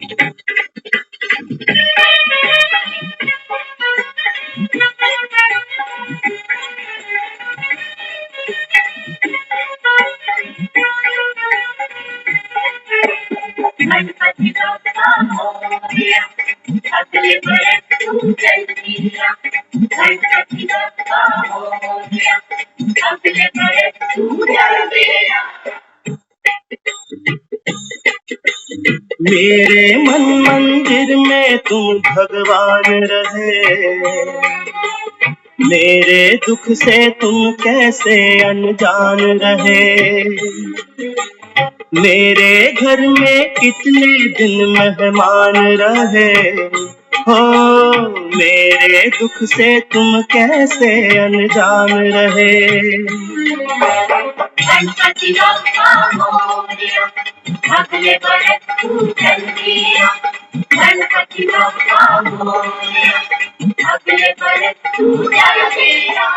गणपति बप्पा मोरया, अगले बरस तू जल्दिया। गणपति बप्पा मोरया, अगले बरस तू जल्दिया। मेरे मन मंदिर में तुम भगवान रहे, मेरे दुख से तुम कैसे अनजान रहे। मेरे घर में कितने दिन मेहमान रहे हो, मेरे दुख से तुम कैसे अनजान रहे। गणपति बप्पा मोरया, अगले बरस तू जल्दिया। गणपति बप्पा मोरया, अगले बरस तू जल्दिया।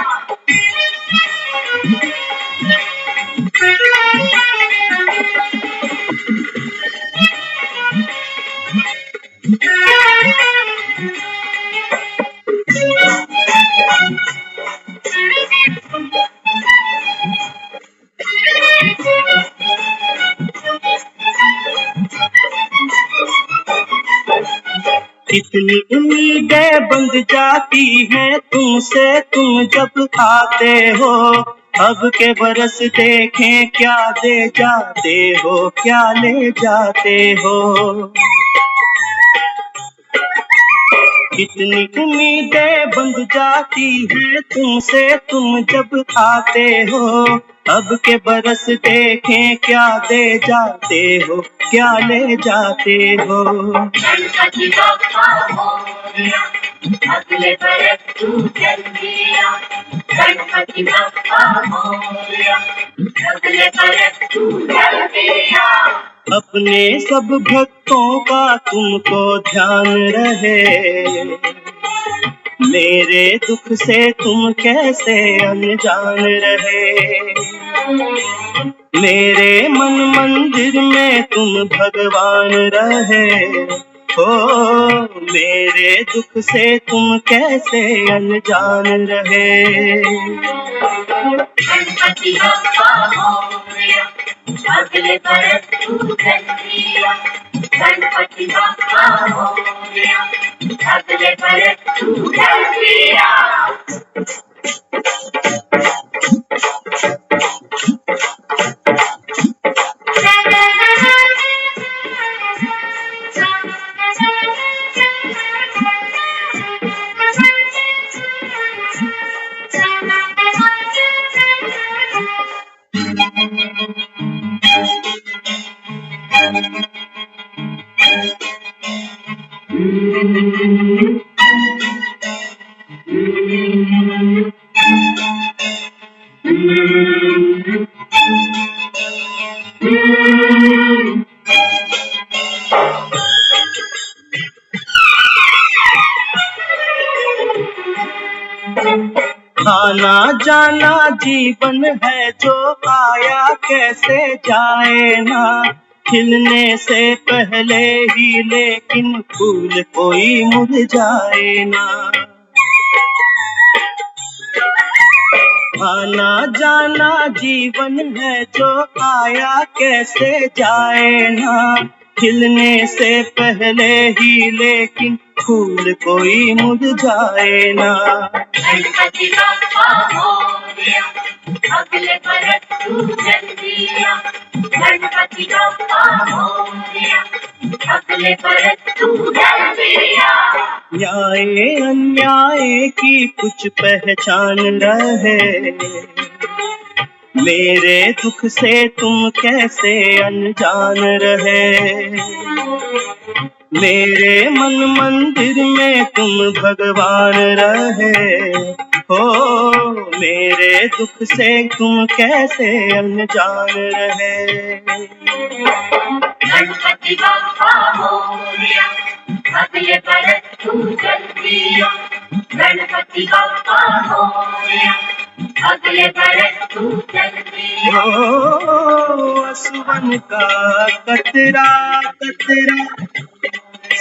कितनी उम्मीदें बंध जाती हैं तुमसे तुम जब आते हो। अब के बरस देखें क्या दे जाते हो, क्या ले जाते हो। कितनी उम्मीदें बंध जाती हैं तुमसे तुम जब आते हो। अब के बरस देखें क्या दे जाते हो, क्या ले जाते हो। गणपति बप्पा मोरया, अगले बरस तू जल्दिया। गणपति बप्पा मोरया, अगले बरस तू जल्दिया। अपने सब भक्तों का तुमको ध्यान रहे, मेरे दुख से तुम कैसे अनजान रहे। मेरे मन मंदिर में तुम भगवान रहे हो, मेरे दुख से तुम कैसे अनजान रहे। गणपति बप्पा मोरया, अगले बरस तू जल्दिया। गणपति बप्पा मोरया, अगले बरस तू जल्दिया। आना जाना जीवन है जो आया कैसे जाए ना। खिलने से पहले ही लेकिन फूल कोई मुरझाए ना। आना जाना जीवन है जो आया कैसे जाए ना। खिलने से पहले ही लेकिन फूल कोई मुरझाए ना। गणपति बप्पा मोरया, अगले बरस तू जल्दिया। गणपति बप्पा मोरया, अगले बरस तू जल्दिया। न्याय अन्याय की कुछ पहचान रहे, मेरे दुख से तुम कैसे अनजान रहे। मेरे मन मंदिर में तुम भगवान रहे हो, मेरे दुख से तुम कैसे अनजान रहे। गणपति बप्पा मोरया, अगले बरस तू जल्दिया। गणपति बप्पा मोरया, अगले बरस तू जल्दिया। ओ असुवन का कतरा कतरा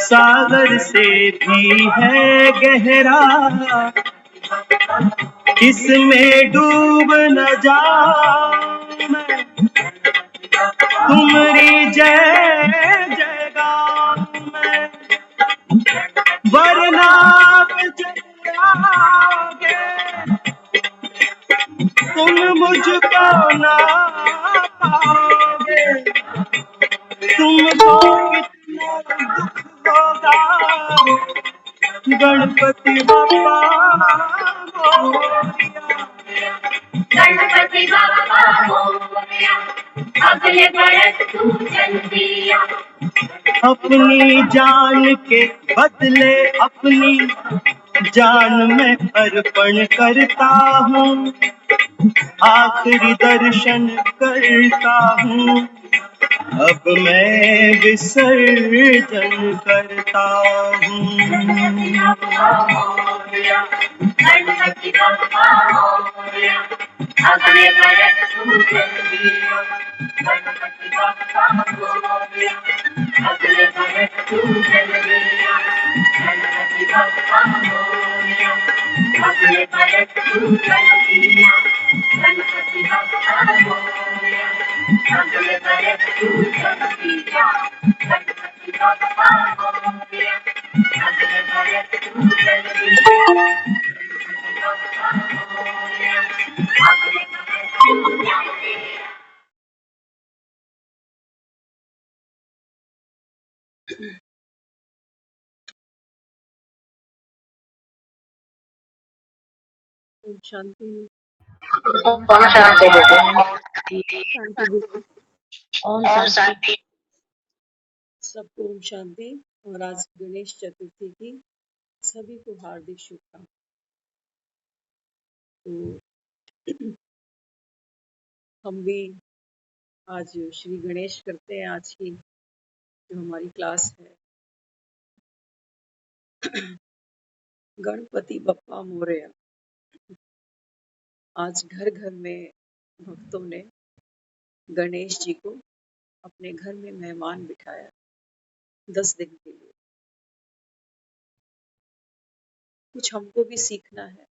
सागर से भी है गहरा, इसमें डूब न जाऊं मैं, तुम्हारी जय जय गाऊं मैं, वरना जाओगे तुम मुझको ना पाओगे, तुमको कितना दुख होगा, गणपति बप्पा मोरया। गणपति बाबा मोरया, अगले बरस तू चल दिया। अपनी जान के बदले अपनी जान में अर्पण करता हूँ, आखिरी दर्शन करता हूँ, अब मैं विसर्जन करता हूँ। गणपति बाबा मोरया, अगले बरस तू चल दिया। गणपति बाबा मोरया, अगले बरस तू चल दिया। गणपति बाबा मोरया, अगले बरस तू चल दिया। गणपति बाबा मोरया, अगले बरस तू चल दिया। गणपति बाबा मोरया, अगले बरस तू चल दिया। गणपति बाबा मोरया, अगले बरस तू चल दिया। शांति ओम शांति बेटे। शांति दीदी, ओम शांति। सबको ओम शांति। और आज गणेश चतुर्थी की सभी को हार्दिक शुभकामनाएं। तो हम भी आज श्री गणेश करते हैं। आज की जो हमारी क्लास है, गणपति बप्पा मोरया। आज घर घर में भक्तों ने गणेश जी को अपने घर में मेहमान बिठाया 10 दिन के लिए। कुछ हमको भी सीखना है,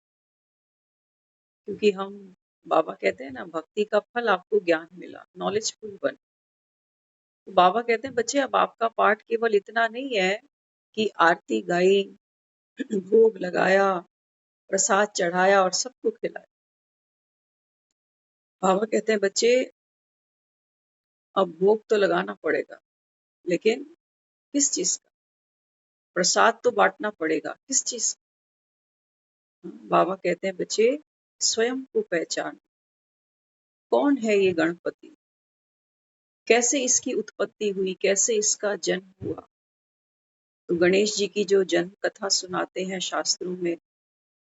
क्योंकि हम बाबा कहते हैं ना, भक्ति का फल आपको ज्ञान मिला, नॉलेजफुल बन। तो बाबा कहते हैं बच्चे, अब आपका पाठ केवल इतना नहीं है कि आरती गाई, भोग लगाया, प्रसाद चढ़ाया और सबको खिलाया। बाबा कहते हैं बच्चे, अब भोग तो लगाना पड़ेगा, लेकिन किस चीज का? प्रसाद तो बांटना पड़ेगा, किस चीज का? बाबा कहते हैं बच्चे, स्वयं को पहचान। कौन है ये गणपति? कैसे इसकी उत्पत्ति हुई? कैसे इसका जन्म हुआ? तो गणेश जी की जो जन्म कथा सुनाते हैं शास्त्रों में,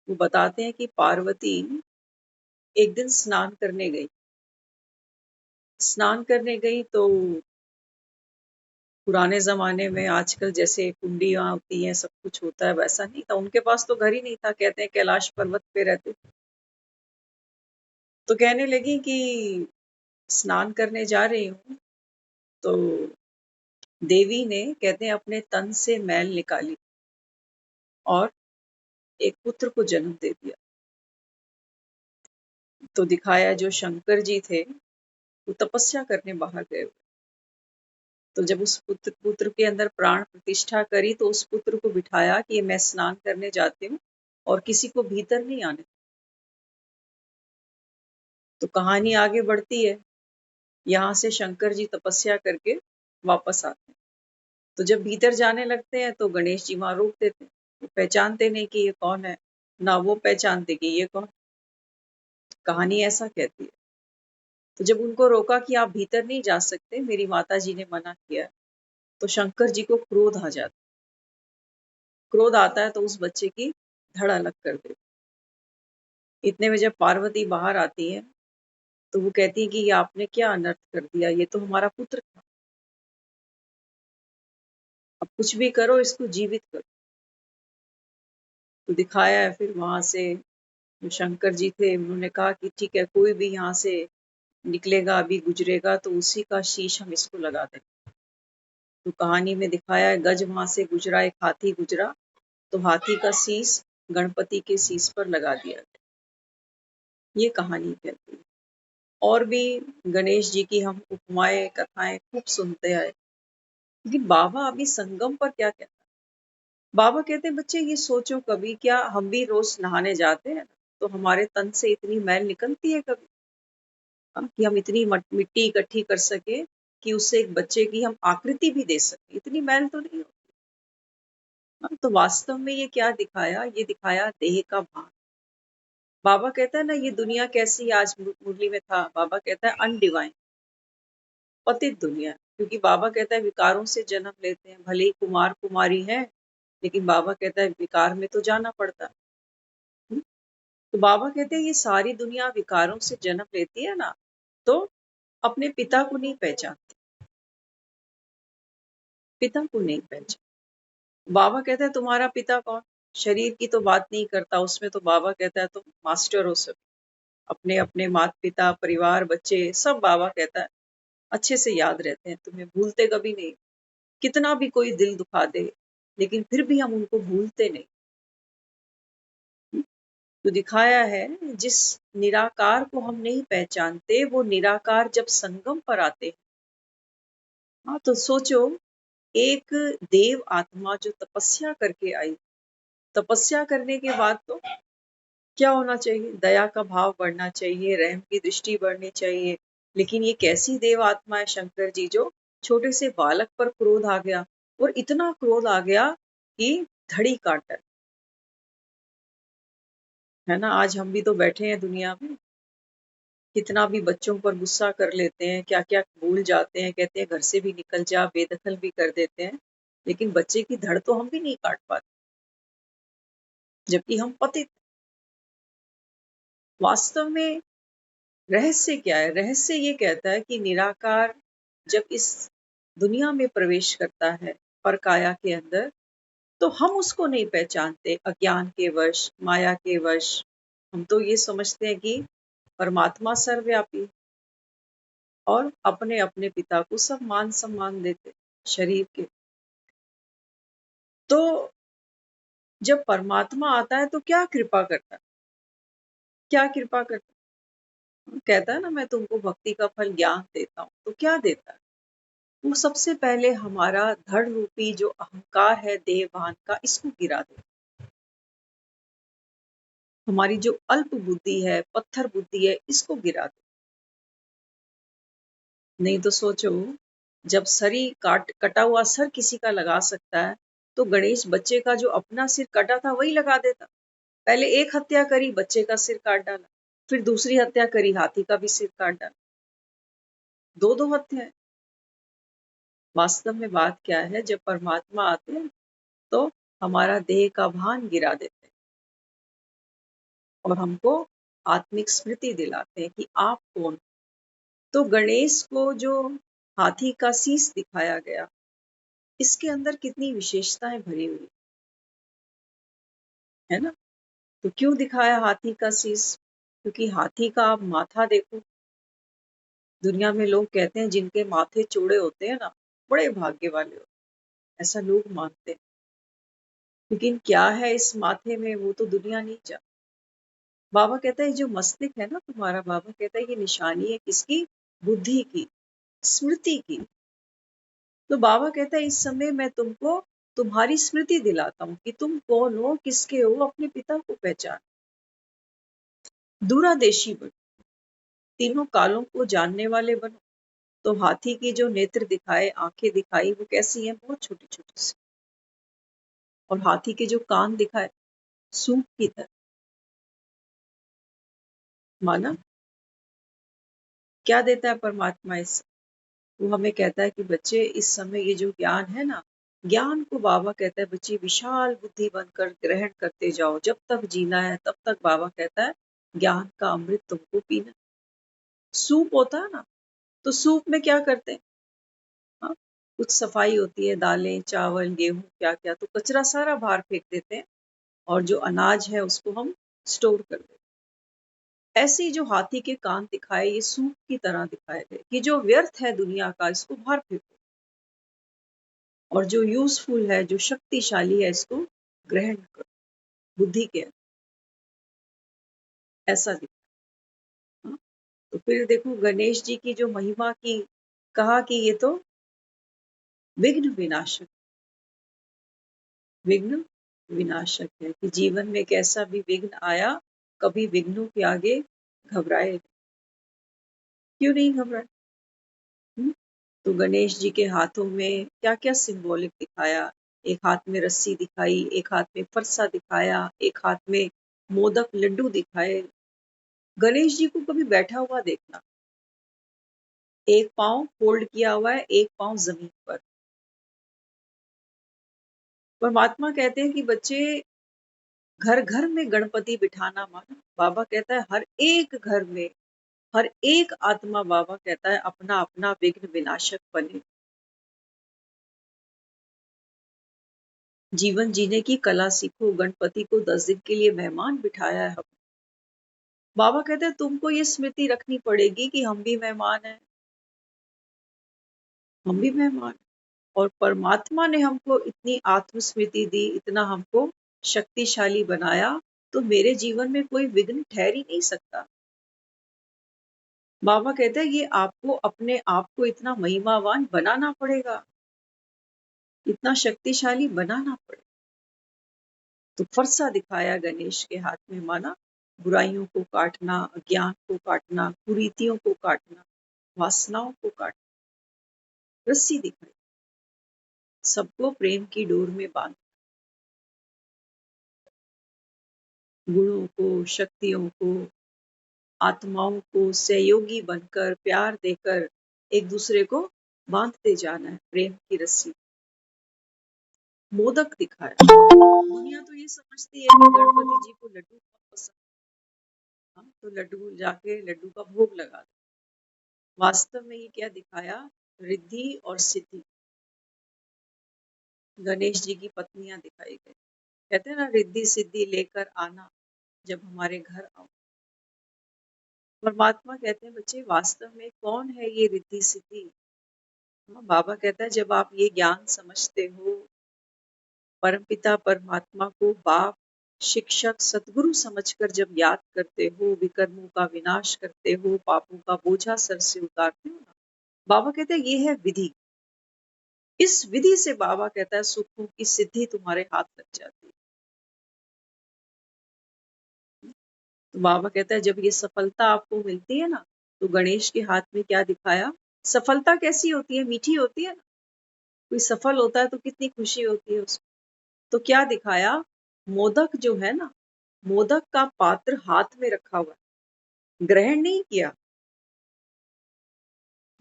वो बताते हैं कि पार्वती एक दिन स्नान करने गई। स्नान करने गई तो पुराने जमाने में आजकल जैसे कुंडियां होती हैं, सब कुछ होता है, वैसा नहीं था। उनके पास तो घर ही नहीं था। कहते हैं कैलाश पर्वत पे रहते थे। तो कहने लगी कि स्नान करने जा रही हूँ। तो देवी ने, कहते हैं, अपने तन से मैल निकाली और एक पुत्र को जन्म दे दिया। तो दिखाया जो शंकर जी थे वो तपस्या करने बाहर गए। तो जब उस पुत्र के अंदर प्राण प्रतिष्ठा करी, तो उस पुत्र को बिठाया कि मैं स्नान करने जाती हूँ और किसी को भीतर नहीं आने। तो कहानी आगे बढ़ती है। यहाँ से शंकर जी तपस्या करके वापस आते हैं। तो जब भीतर जाने लगते हैं तो गणेश जी वहां रोक देते हैं। वो पहचानते नहीं कि ये कौन है, ना वो पहचानते कि ये कौन। कहानी ऐसा कहती है। तो जब उनको रोका कि आप भीतर नहीं जा सकते, मेरी माता जी ने मना किया, तो शंकर जी को क्रोध आ जाता। क्रोध आता है तो उस बच्चे की धड़ अलग कर देते। इतने में जब पार्वती बाहर आती है तो वो कहती है कि ये आपने क्या अनर्थ कर दिया, ये तो हमारा पुत्र था, अब कुछ भी करो, इसको जीवित करो। तो दिखाया है फिर वहां से जो शंकर जी थे, उन्होंने कहा कि ठीक है, कोई भी यहाँ से निकलेगा, अभी गुजरेगा, तो उसी का शीश हम इसको लगा देंगे। तो कहानी में दिखाया है, गज वहां से गुजरा, एक हाथी गुजरा, तो हाथी का शीस गणपति के शीस पर लगा दिया गया। ये कहानी कहती है। और भी गणेश जी की हम उपमाएं कथाएं खूब सुनते आए। लेकिन बाबा अभी संगम पर क्या कहता है? बाबा कहते हैं, बच्चे ये सोचो कभी, क्या हम भी रोज नहाने जाते हैं ना, तो हमारे तन से इतनी मैल निकलती है कभी? कि हम इतनी मिट्टी इकट्ठी कर सके कि उससे एक बच्चे की हम आकृति भी दे सके, इतनी मैल तो नहीं होती। तो वास्तव में ये क्या दिखाया? ये दिखाया देह का भान। बाबा कहता है ना, ये दुनिया कैसी, आज मुरली में था, बाबा कहता है अनडिवाइन, पतित दुनिया। क्योंकि बाबा कहता है विकारों से जन्म लेते हैं, भले ही कुमार कुमारी है, लेकिन बाबा कहता है विकार में तो जाना पड़ता है। तो बाबा कहते हैं ये सारी दुनिया विकारों से जन्म लेती है ना, तो अपने पिता को नहीं पहचानती, पिता को नहीं पहचान। बाबा कहता है तुम्हारा पिता कौन? शरीर की तो बात नहीं करता, उसमें तो बाबा कहता है तुम मास्टर हो सब, अपने अपने माता पिता परिवार बच्चे सब बाबा कहता है अच्छे से याद रहते हैं, तुम्हें भूलते कभी नहीं। कितना भी कोई दिल दुखा दे, लेकिन फिर भी हम उनको भूलते नहीं। तो दिखाया है, जिस निराकार को हम नहीं पहचानते, वो निराकार जब संगम पर आते हैं। हाँ, तो सोचो, एक देव आत्मा जो तपस्या करके आई, तपस्या करने के बाद तो क्या होना चाहिए? दया का भाव बढ़ना चाहिए, रहम की दृष्टि बढ़नी चाहिए। लेकिन ये कैसी देव आत्मा है शंकर जी, जो छोटे से बालक पर क्रोध आ गया, और इतना क्रोध आ गया कि धड़ी काट डाली। है ना, आज हम भी तो बैठे हैं दुनिया में, कितना भी बच्चों पर गुस्सा कर लेते हैं, क्या क्या भूल जाते हैं, कहते हैं घर से भी निकल जा, बेदखल भी कर देते हैं, लेकिन बच्चे की धड़ तो हम भी नहीं काट पाते, जबकि हम पतित। वास्तव में रहस्य क्या है? रहस्य ये कहता है कि निराकार जब इस दुनिया में प्रवेश करता है पर काया के अंदर, तो हम उसको नहीं पहचानते, अज्ञान के वश, माया के वश। हम तो ये समझते हैं कि परमात्मा सर्वव्यापी, और अपने अपने पिता को सब मान सम्मान देते शरीर के। तो जब परमात्मा आता है तो क्या कृपा करता है? क्या कृपा करता है? कहता है ना, मैं तुमको भक्ति का फल ज्ञान देता हूँ, तो क्या देता है? वो सबसे पहले हमारा धड़ रूपी जो अहंकार है देहभान का, इसको गिरा दे। हमारी जो अल्प बुद्धि है, पत्थर बुद्धि है, इसको गिरा दे। नहीं तो सोचो, जब कटा हुआ सर किसी का लगा सकता है, तो गणेश बच्चे का जो अपना सिर कटा था वही लगा देता। पहले एक हत्या करी, बच्चे का सिर काट डाला, फिर दूसरी हत्या करी, हाथी का भी सिर काट डाला। दो दो हत्याएं। वास्तव में बात क्या है, जब परमात्मा आते हैं तो हमारा देह का भान गिरा देते हैं और हमको आत्मिक स्मृति दिलाते हैं कि आप कौन। तो गणेश को जो हाथी का शीश दिखाया गया, इसके अंदर कितनी विशेषताएं भरी हुई है ना। तो क्यों दिखाया हाथी का शीश? क्योंकि हाथी का आप माथा देखो, दुनिया में लोग कहते हैं जिनके माथे चौड़े होते हैं ना, बड़े भाग्य वाले होते हैं, ऐसा लोग मानते हैं। लेकिन क्या है इस माथे में, वो तो दुनिया नहीं जानती। बाबा कहता है जो मस्तिष्क है ना तुम्हारा, बाबा कहता है ये निशानी है किसकी? बुद्धि की, स्मृति की। तो बाबा कहता है इस समय मैं तुमको तुम्हारी स्मृति दिलाता हूँ कि तुम कौन हो, किसके हो, अपने पिता को पहचान। दूरादेशी बनो, तीनों कालों को जानने वाले बनो। तो हाथी की जो नेत्र दिखाए, आंखें दिखाई, वो कैसी हैं? बहुत छोटी छोटी सी। और हाथी के जो कान दिखाए, सूप की तरह। माना क्या देता है परमात्मा इस? वो हमें कहता है कि बच्चे इस समय ये जो ज्ञान है ना, ज्ञान को बाबा कहता है बच्चे विशाल बुद्धि बनकर ग्रहण करते जाओ, जब तक जीना है तब तक बाबा कहता है ज्ञान का अमृत तुमको पीना। सूप होता है ना, तो सूप में क्या करते हैं? हाँ, कुछ सफाई होती है, दालें चावल गेहूं क्या क्या, तो कचरा सारा बाहर फेंक देते हैं, और जो अनाज है उसको हम स्टोर कर देते हैं। ऐसे ही जो हाथी के कान दिखाए, ये सूप की तरह दिखाए गए कि जो व्यर्थ है दुनिया का, इसको बाहर फेंको। और जो यूजफुल है, जो शक्तिशाली है, इसको ग्रहण करो बुद्धि के ऐसा दिखा। हाँ? तो फिर देखो गणेश जी की जो महिमा की कहा कि ये तो विघ्न विनाशक, विघ्न विनाशक है कि जीवन में कैसा भी विघ्न आया, कभी विघ्नों के आगे घबराए क्यों नहीं घबराए। हम्म? तो गणेश जी के हाथों में क्या क्या सिंबॉलिक दिखाया, एक हाथ में रस्सी दिखाई, एक हाथ में फरसा दिखाया, एक हाथ में मोदक लड्डू दिखाए। गणेश जी को कभी बैठा हुआ देखना, एक पांव फोल्ड किया हुआ है, एक पांव जमीन पर। परमात्मा कहते हैं कि बच्चे घर घर में गणपति बिठाना माना। बाबा कहता है हर एक घर में, हर एक आत्मा, बाबा कहता है अपना अपना विघ्न विनाशक बने। जीवन जीने की कला सीखो। गणपति को 10 दिन के लिए मेहमान बिठाया है। बाबा कहते हैं तुमको ये स्मृति रखनी पड़ेगी कि हम भी मेहमान हैं, हम भी मेहमान हैं। और परमात्मा ने हमको इतनी आत्मस्मृति दी, इतना हमको शक्तिशाली बनाया, तो मेरे जीवन में कोई विघ्न ठहर ही नहीं सकता। बाबा कहते हैं ये आपको अपने आप को इतना महिमावान बनाना पड़ेगा, इतना शक्तिशाली बनाना पड़ेगा। तो फरसा दिखाया गणेश के हाथ में, माना बुराइयों को काटना, अज्ञान को काटना, कुरीतियों को काटना, वासनाओं को काटना। रस्सी दिखाई, सबको प्रेम की डोर में बांध, गुणों को, शक्तियों को, आत्माओं को सहयोगी बनकर, प्यार देकर एक दूसरे को बांधते जाना है प्रेम की रस्सी। मोदक दिखाया। दुनिया तो ये समझती है कि गणपति जी को लड्डू बहुत पसंद है, हम तो लड्डू जाके लड्डू का भोग लगा दे। वास्तव में ये क्या दिखाया, रिद्धि और सिद्धि। गणेश जी की पत्नियां दिखाई गई। कहते हैं ना, रिद्धि सिद्धि लेकर आना जब हमारे घर आओ। परमात्मा कहते हैं बच्चे वास्तव में कौन है ये रिद्धि सिद्धि। बाबा कहता है जब आप ये ज्ञान समझते हो, परमपिता परमात्मा को बाप, शिक्षक, सतगुरु समझकर जब याद करते हो, विकर्मों का विनाश करते हो, पापों का बोझा सर से उतारते हो ना, बाबा कहते हैं ये है विधि। इस विधि से बाबा कहता है सुखों की सिद्धि तुम्हारे हाथ लग जाती है। तो बाबा कहता है जब ये सफलता आपको मिलती है ना, तो गणेश के हाथ में क्या दिखाया, सफलता कैसी होती है, मीठी होती है ना। कोई सफल होता है तो कितनी खुशी होती है उसको। तो क्या दिखाया, मोदक जो है ना, मोदक का पात्र हाथ में रखा हुआ है, ग्रहण नहीं किया।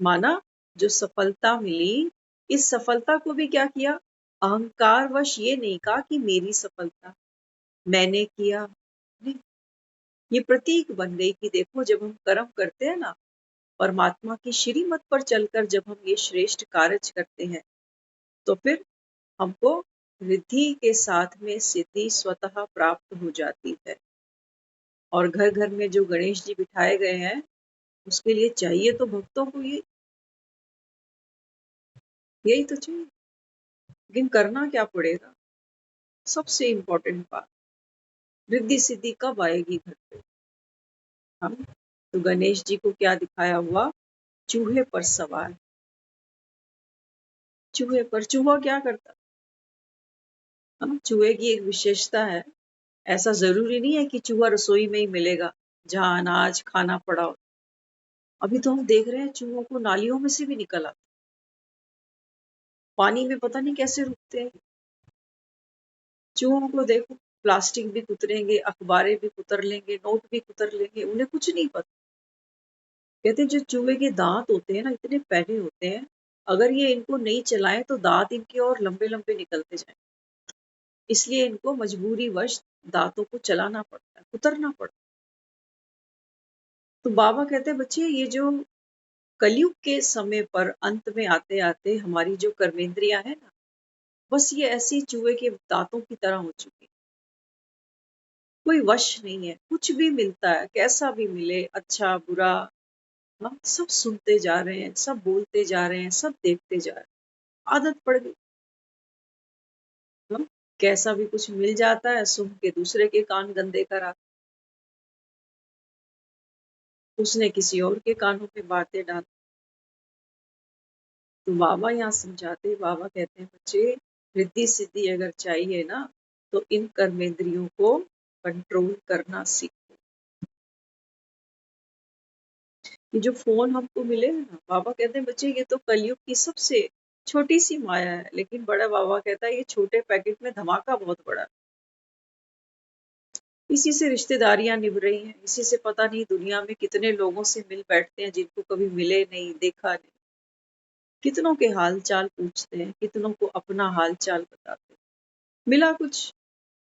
माना जो सफलता मिली, इस सफलता को भी क्या किया, अहंकारवश ये नहीं कहा कि मेरी सफलता, मैंने किया नहीं। ये प्रतीक बन गई कि देखो जब हम कर्म करते हैं ना, परमात्मा की श्रीमत पर चलकर जब हम ये श्रेष्ठ कार्य करते हैं, तो फिर हमको रिद्धि के साथ में सिद्धि स्वतः प्राप्त हो जाती है। और घर घर में जो गणेश जी बिठाए गए हैं, उसके लिए चाहिए तो भक्तों को ये यही तो चाहिए। लेकिन करना क्या पड़ेगा, सबसे इम्पोर्टेंट बात, रिद्धि सिद्धि कब आएगी घर पे। हम तो गणेश जी को क्या दिखाया हुआ, चूहे पर सवार। चूहे पर, चूहा क्या करता, हम चूहे की एक विशेषता है, ऐसा जरूरी नहीं है कि चूहा रसोई में ही मिलेगा जहां अनाज खाना पड़ा हो। अभी तो हम देख रहे हैं चूहों को नालियों में से भी निकल आता, पानी में पता नहीं कैसे रुकते हैं। चूहों को देखो, प्लास्टिक भी कुतरेंगे, अखबारें भी कुतर लेंगे, नोट भी कुतर लेंगे, उन्हें कुछ नहीं पता। कहते हैं जो चूहे के दांत होते हैं ना, इतने पैने होते हैं, अगर ये इनको नहीं चलाएं तो दांत इनके और लंबे लंबे निकलते जाएं। इसलिए इनको मजबूरी वश दांतों को चलाना पड़ता है, कुतरना पड़ता है। तो बाबा कहते हैं बच्चे ये जो कलयुग के समय पर अंत में आते आते हमारी जो कर्मेंद्रियां है ना, बस ये ऐसी चूहे के दांतों की तरह हो चुकी है। कोई वश नहीं है, कुछ भी मिलता है, कैसा भी मिले, अच्छा बुरा, हम सब सुनते जा रहे हैं, सब बोलते जा रहे हैं, सब देखते जा रहे हैं। आदत पड़ गई। कैसा भी कुछ मिल जाता है, सुन के दूसरे के कान गंदे करा, उसने किसी और के कानों में बातें डाल। तो बाबा यहाँ समझाते, बाबा कहते हैं बच्चे, रिद्धि सिद्धि अगर चाहिए ना तो इन कर्मेंद्रियों को कंट्रोल करना सीखो। ये जो फोन हमको मिले हैं ना, बाबा कहते हैं बच्चे ये तो कलयुग की सबसे छोटी सी माया है, लेकिन बड़ा बाबा कहता है ये छोटे पैकेट में धमाका बहुत बड़ा है। इसी से रिश्तेदारियां निभ रही हैं, इसी से पता नहीं दुनिया में कितने लोगों से मिल बैठते हैं जिनको कभी मिले नहीं, देखा नहीं। कितनों के हाल चाल पूछते हैं, कितनों को अपना हाल चाल बताते हैं। मिला कुछ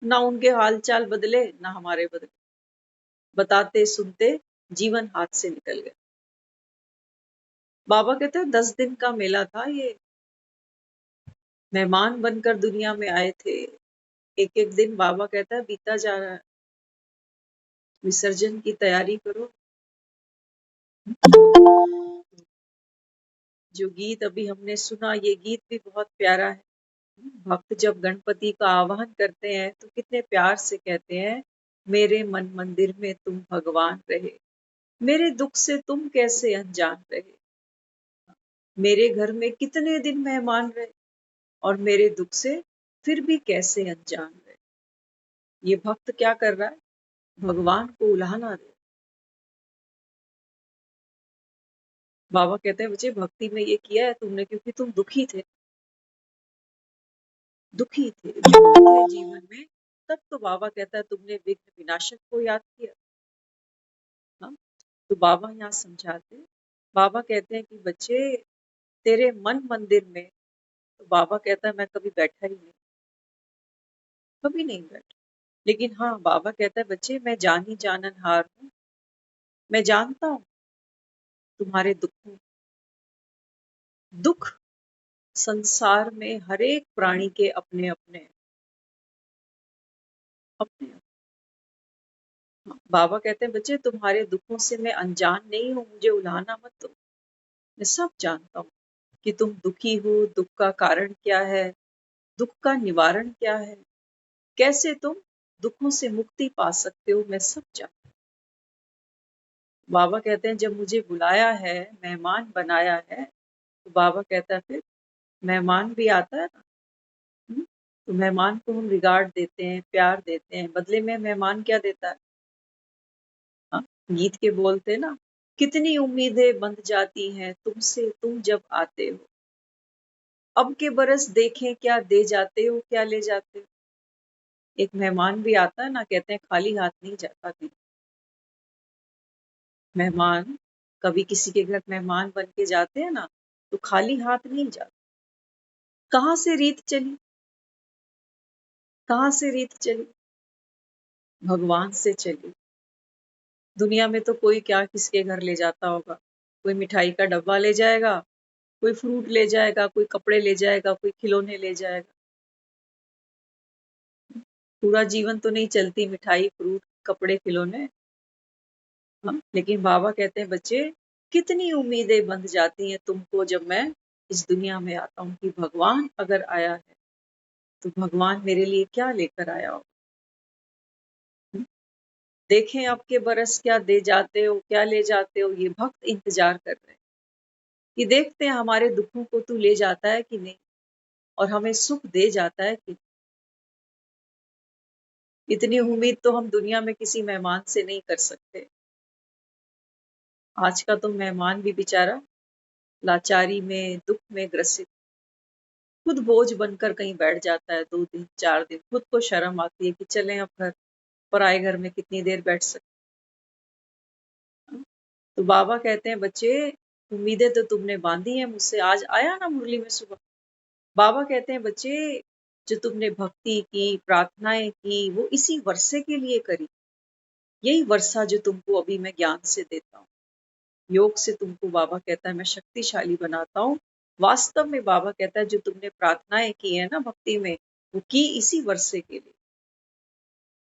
ना, उनके हाल चाल बदले ना हमारे बदले, बताते सुनते जीवन हाथ से निकल गया। बाबा कहते हैं 10 दिन का मेला था ये, मेहमान बनकर दुनिया में आए थे। एक एक दिन बाबा कहता है बीता जा रहा है, विसर्जन की तैयारी करो। जो गीत अभी हमने सुना, ये गीत भी बहुत प्यारा है। भक्त जब गणपति का आवाहन करते हैं तो कितने प्यार से कहते हैं, मेरे मन मंदिर में तुम भगवान रहे, मेरे दुख से तुम कैसे अनजान रहे। मेरे घर में कितने दिन मेहमान रहे और मेरे दुख से फिर भी कैसे अनजान रहे। ये भक्त क्या कर रहा है, भगवान को उलाहना दे। बाबा कहते हैं बच्चे भक्ति में ये किया है तुमने क्योंकि तुम दुखी थे, दुखी थे, दुखी थे जीवन में। तब तो बाबा कहता है तुमने विघ्न विनाशक को याद किया। हाँ? तो बाबा यहाँ समझाते, बाबा कहते हैं कि बच्चे तेरे मन मंदिर में, तो बाबा कहता है मैं कभी बैठा ही नहीं, कभी नहीं बैठा। लेकिन हाँ, बाबा कहता है बच्चे मैं जानी जाननहार हूँ, मैं जानता हूँ तुम्हारे दुखों। दुख संसार में हर एक प्राणी के अपने अपने अपने। हाँ, बाबा कहते हैं बच्चे तुम्हारे दुखों से मैं अनजान नहीं हूँ, मुझे उलाहना मत दो, मैं सब जानता हूँ कि तुम दुखी हो, दुख का कारण क्या है, दुख का निवारण क्या है, कैसे तुम दुखों से मुक्ति पा सकते हो, मैं सब जानता हूँ। बाबा कहते हैं जब मुझे बुलाया है, मेहमान बनाया है, तो बाबा कहता है फिर मेहमान भी आता है ना। तो मेहमान को हम रिगार्ड देते हैं, प्यार देते हैं, बदले में मेहमान क्या देता है। हाँ, गीत के बोलते ना, कितनी उम्मीदें बंध जाती हैं तुमसे तुम जब आते हो, अब के बरस देखें क्या दे जाते हो, क्या ले जाते हो। एक मेहमान भी आता है ना, कहते हैं खाली हाथ नहीं जाता कहीं। मेहमान कभी किसी के घर मेहमान बन के जाते हैं ना, तो खाली हाथ नहीं जाते। कहाँ से रीत चली, कहाँ से रीत चली, भगवान से चली। दुनिया में तो कोई क्या किसके घर ले जाता होगा, कोई मिठाई का डब्बा ले जाएगा, कोई फ्रूट ले जाएगा, कोई कपड़े ले जाएगा, कोई खिलौने ले जाएगा। पूरा जीवन तो नहीं चलती मिठाई, फ्रूट, कपड़े, खिलौने। हाँ, लेकिन बाबा कहते हैं बच्चे कितनी उम्मीदें बंध जाती हैं तुमको जब मैं इस दुनिया में आता हूँ, कि भगवान अगर आया है तो भगवान मेरे लिए क्या लेकर आया हो। देखें अब के बरस क्या दे जाते हो, क्या ले जाते हो। ये भक्त इंतजार कर रहे हैं कि देखते हैं हमारे दुखों को तू ले जाता है कि नहीं, और हमें सुख दे जाता है कि नहीं। इतनी उम्मीद तो हम दुनिया में किसी मेहमान से नहीं कर सकते। आज का तो मेहमान भी बेचारा लाचारी में, दुख में ग्रसित, खुद बोझ बनकर कहीं बैठ जाता है। 2 दिन 4 दिन खुद को शर्म आती है कि चलें अब घर, पराए घर में कितनी देर बैठ सकते। तो बाबा कहते हैं बच्चे उम्मीदें तो तुमने बांधी हैं मुझसे, आज आया ना मुरली में सुबह। बाबा कहते हैं बच्चे जो तुमने भक्ति की, प्रार्थनाएं की, वो इसी वर्षे के लिए करी। यही वर्षा जो तुमको अभी मैं ज्ञान से देता हूँ, योग से तुमको बाबा कहता है मैं शक्तिशाली बनाता हूँ। वास्तव में बाबा कहता है जो तुमने प्रार्थनाएं की है ना भक्ति में, वो की इसी वर्षे के लिए।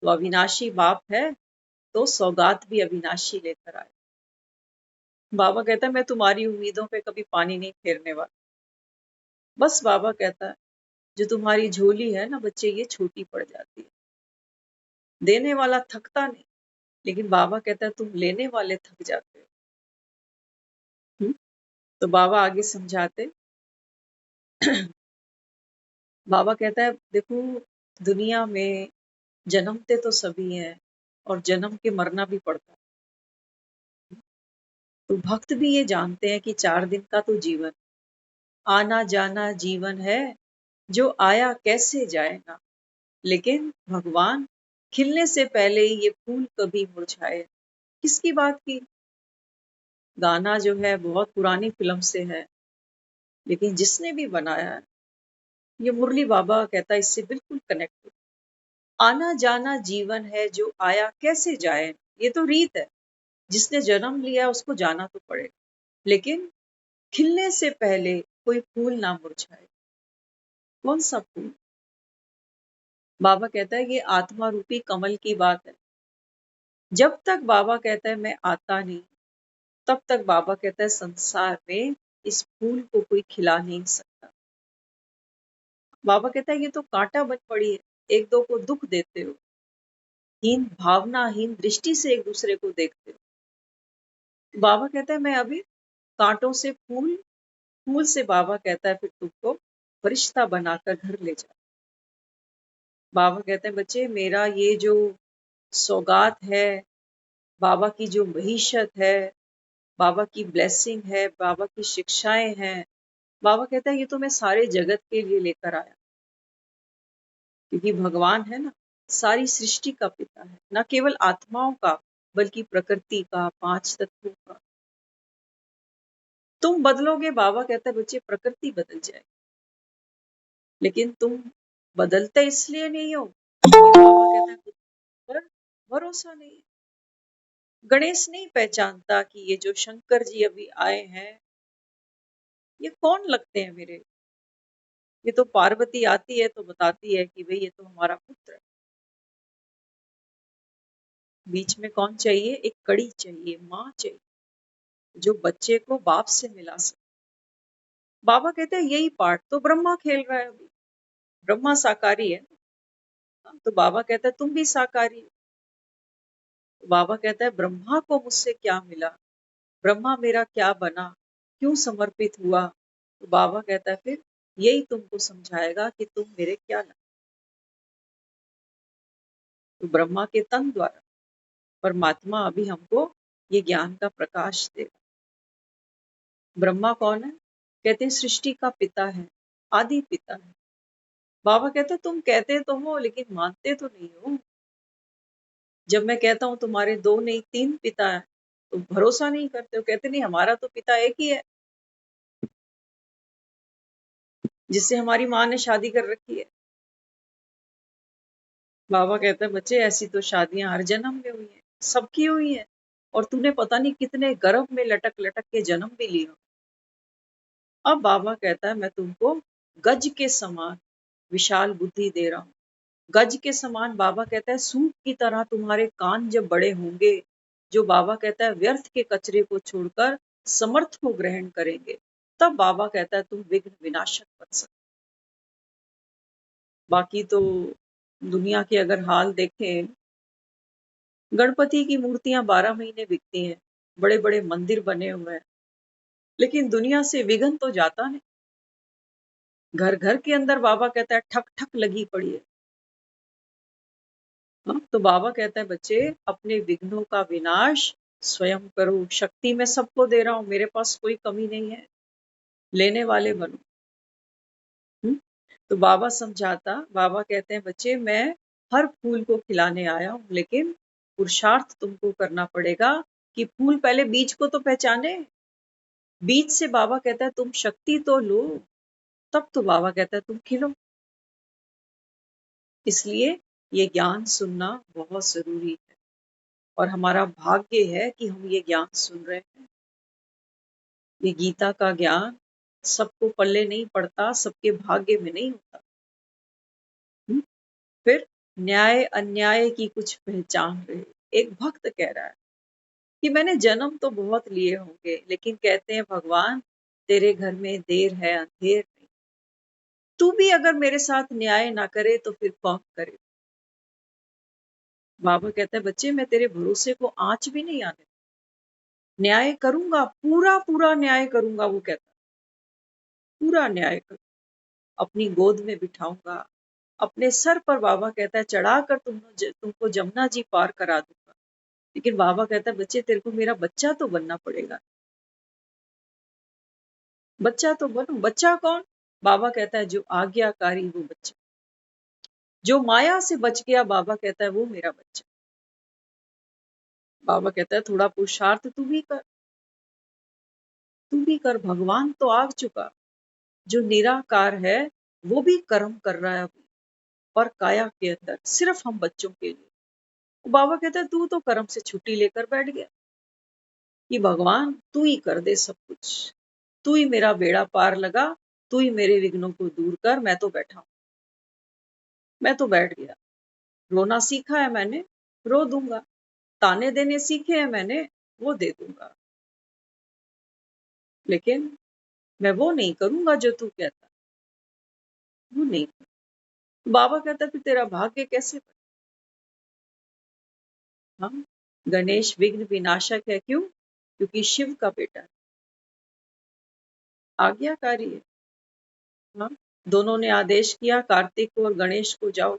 तो अविनाशी बाप है तो सौगात भी अविनाशी लेकर आए। बाबा कहता है मैं तुम्हारी उम्मीदों पे कभी पानी नहीं फेरने वाला। बस बाबा कहता है जो तुम्हारी झोली है ना बच्चे, ये छोटी पड़ जाती है। देने वाला थकता नहीं, लेकिन बाबा कहता है तुम लेने वाले थक जाते हो। तो बाबा आगे समझाते, बाबा कहता है देखो, दुनिया में जन्मते तो सभी हैं और जन्म के मरना भी पड़ता है। तो भक्त भी ये जानते हैं कि 4 दिन का तो जीवन, आना जाना जीवन है, जो आया कैसे जाएगा। लेकिन भगवान, खिलने से पहले ही ये फूल कभी मुरझाए। किसकी बात की? गाना जो है बहुत पुरानी फिल्म से है, लेकिन जिसने भी बनाया है, ये मुरली बाबा कहता है इससे बिल्कुल कनेक्ट। आना जाना जीवन है, जो आया कैसे जाए। ये तो रीत है, जिसने जन्म लिया उसको जाना तो पड़ेगा, लेकिन खिलने से पहले कोई फूल ना मुरझाए। कौन सा फूल? बाबा कहता है ये आत्मा रूपी कमल की बात है। जब तक बाबा कहता है मैं आता नहीं, तब तक बाबा कहता है संसार में इस फूल को कोई खिला नहीं सकता। बाबा कहता है ये तो कांटा बन पड़ी है, एक दो को दुख देते हो, हीन भावना हीन दृष्टि से एक दूसरे को देखते हो। बाबा कहता है मैं अभी कांटों से फूल, फूल से बाबा कहता है फिर तुमको फरिश्ता बनाकर घर ले जा। बाबा कहते हैं बच्चे, मेरा ये जो सौगात है, बाबा की जो महीशत है, बाबा की ब्लेसिंग है, बाबा की शिक्षाएं हैं, बाबा कहता है ये तो मैं सारे जगत के लिए लेकर आया। क्योंकि भगवान है ना, सारी सृष्टि का पिता है, न केवल आत्माओं का बल्कि प्रकृति का, 5 तत्वों का। तुम बदलोगे, बाबा कहता है बच्चे प्रकृति बदल जाएगी, लेकिन तुम बदलते इसलिए नहीं हो क्योंकि बाबा कहता है तुम पर भरोसा नहीं है। गणेश नहीं पहचानता कि ये जो शंकर जी अभी आए हैं, ये कौन लगते हैं मेरे। ये तो पार्वती आती है तो बताती है कि भाई ये तो हमारा पुत्र है। बीच में कौन चाहिए? एक कड़ी चाहिए, माँ चाहिए, जो बच्चे को बाप से मिला सके। बाबा कहते हैं यही पार्ट तो ब्रह्मा खेल रहा है अभी। ब्रह्मा साकारी है, तो बाबा कहता है तुम भी साकारी हो। तो बाबा कहता है ब्रह्मा को मुझसे क्या मिला, ब्रह्मा मेरा क्या बना, क्यों समर्पित हुआ। तो बाबा कहता है फिर यही तुमको समझाएगा कि तुम मेरे क्या लगे। तो ब्रह्मा के तन द्वारा परमात्मा अभी हमको ये ज्ञान का प्रकाश देगा। ब्रह्मा कौन है? कहते हैं सृष्टि का पिता है, आदि पिता है। बाबा कहते तुम कहते तो हो लेकिन मानते तो नहीं हो। जब मैं कहता हूँ तुम्हारे 2 नहीं 3 पिता है, तुम भरोसा नहीं करते हो, कहते नहीं हमारा तो पिता एक ही है, जिससे हमारी माँ ने शादी कर रखी है। बाबा कहते हैं बच्चे ऐसी तो शादियां हर जन्म में हुई हैं, सबकी हुई है, और तूने पता नहीं कितने गर्भ में लटक लटक के जन्म भी लिया। अब बाबा कहता है मैं तुमको गज के समान विशाल बुद्धि दे रहा हूँ। गज के समान बाबा कहता है सूप की तरह तुम्हारे कान जब बड़े होंगे, जो बाबा कहता है व्यर्थ के कचरे को छोड़कर समर्थ को ग्रहण करेंगे, तब बाबा कहता है तुम विघ्न विनाशक बन सकते। बाकी तो दुनिया के अगर हाल देखें, गणपति की मूर्तियां 12 महीने बिकती हैं, बड़े बड़े मंदिर बने हुए हैं, लेकिन दुनिया से विघ्न तो जाता नहीं। घर घर के अंदर बाबा कहता है ठक ठक लगी पड़ी है। हाँ, तो बाबा कहता है बच्चे अपने विघ्नों का विनाश स्वयं करो। शक्ति मैं सबको दे रहा हूँ, मेरे पास कोई कमी नहीं है, लेने वाले बनो। तो बाबा समझाता, बाबा कहते हैं बच्चे मैं हर फूल को खिलाने आया हूँ, लेकिन पुरुषार्थ तुमको करना पड़ेगा कि फूल पहले बीज को तो पहचाने। बीज से बाबा कहता है तुम शक्ति तो लो, तब तो बाबा कहता है तुम खिलो। इसलिए ये ज्ञान सुनना बहुत जरूरी है, और हमारा भाग्य है कि हम ये ज्ञान सुन रहे हैं। ये गीता का ज्ञान सबको पल्ले नहीं पड़ता, सबके भाग्य में नहीं होता। फिर न्याय अन्याय की कुछ पहचान रहे। एक भक्त कह रहा है कि मैंने जन्म तो बहुत लिए होंगे, लेकिन कहते हैं भगवान तेरे घर में देर है अंधेर नहीं। तू भी अगर मेरे साथ न्याय ना करे तो फिर कौन करे। बाबा कहता है बच्चे मैं तेरे भरोसे को आंच भी नहीं आने, न्याय करूंगा, पूरा पूरा न्याय करूंगा। वो कहता पूरा न्याय करूंगा, अपनी गोद में बिठाऊंगा, अपने सर पर बाबा कहता है चढ़ाकर तुमको जमुना जी पार करा दूंगा। लेकिन बाबा कहता है बच्चे तेरे को मेरा बच्चा तो बनना पड़ेगा, बच्चा तो बनो। बच्चा कौन? बाबा कहता है जो आज्ञाकारी वो बच्चा, जो माया से बच गया, बाबा कहता है वो मेरा बच्चा। बाबा कहता है थोड़ा पुरुषार्थ तू भी कर, तू भी कर, भगवान तो आ चुका, जो निराकार है वो भी कर्म कर रहा है अभी, पर काया के अंदर, सिर्फ हम बच्चों के लिए। बाबा कहता है तू तो कर्म से छुट्टी लेकर बैठ गया कि भगवान तू ही कर दे सब कुछ, तू ही मेरा बेड़ा पार लगा, तू ही मेरे विघ्नों को दूर कर, मैं तो बैठा हूं, मैं तो बैठ गया। रोना सीखा है मैंने, रो दूंगा, ताने देने सीखे हैं मैंने, वो दे दूंगा, लेकिन मैं वो नहीं करूंगा जो तू कहता, वो नहीं। बाबा कहता फिर तेरा भाग्य कैसे बने? हाँ, गणेश विघ्न विनाशक है, क्यों? क्योंकि शिव का बेटा है, आज्ञाकारी है। हाँ, दोनों ने आदेश किया कार्तिक को और गणेश को जाओ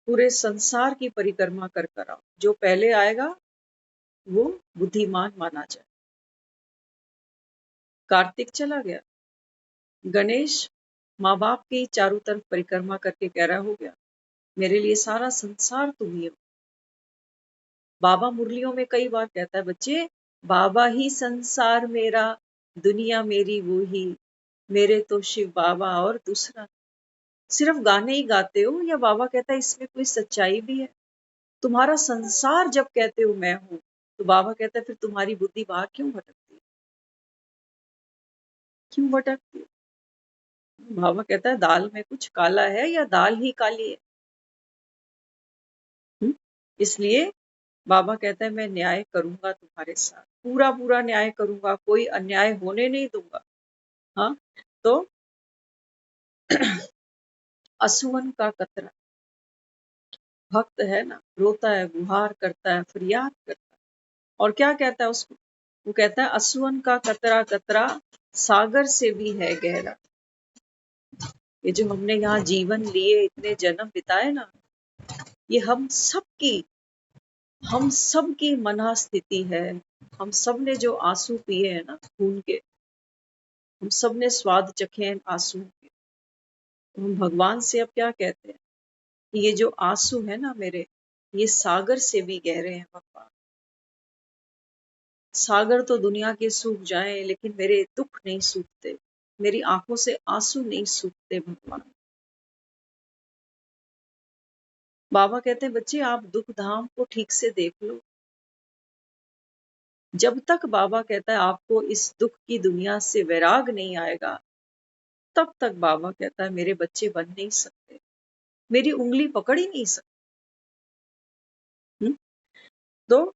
पूरे संसार की परिक्रमा कर कर आओ, जो पहले आएगा वो बुद्धिमान माना जाए। कार्तिक चला गया, गणेश माँ बाप की चारों तरफ परिक्रमा करके कह रहा हो गया मेरे लिए सारा संसार तुम ही हो। बाबा मुरलियों में कई बार कहता है बच्चे बाबा ही संसार मेरा, दुनिया मेरी वो ही, मेरे तो शिव बाबा और दूसरा। सिर्फ गाने ही गाते हो, या बाबा कहता है इसमें कोई सच्चाई भी है? तुम्हारा संसार जब कहते हो मैं हूं, तो बाबा कहता है फिर तुम्हारी बुद्धि बाहर क्यों भटकती है, क्यों भटकती है? बाबा कहता है दाल में कुछ काला है या दाल ही काली है? इसलिए बाबा कहता है मैं न्याय करूंगा तुम्हारे साथ, पूरा पूरा न्याय करूंगा, कोई अन्याय होने नहीं दूंगा। हाँ, तो असुवन का कतरा, भक्त है ना, रोता है, गुहार करता है, फरियाद करता है, और क्या कहता है उसको? वो कहता है असुवन का कतरा कतरा सागर से भी है गहरा। ये जो हमने यहाँ जीवन लिए, इतने जन्म बिताए ना, ये हम सब की मना स्थिति है। हम सब ने जो आंसू पिए हैं ना खून के, हम सब ने स्वाद चखे हैं आंसू के। तो हम भगवान से अब क्या कहते हैं कि ये जो आंसू है ना मेरे, ये सागर से भी गहरे हैं भगवान। सागर तो दुनिया के सूख जाएं, लेकिन मेरे दुख नहीं सूखते, मेरी आंखों से आंसू नहीं सूखते भगवान। बाबा कहते हैं बच्चे आप दुख धाम को ठीक से देख लो। जब तक बाबा कहता है आपको इस दुख की दुनिया से वैराग नहीं आएगा, तब तक बाबा कहता है मेरे बच्चे बन नहीं सकते, मेरी उंगली पकड़ ही नहीं सकते। तो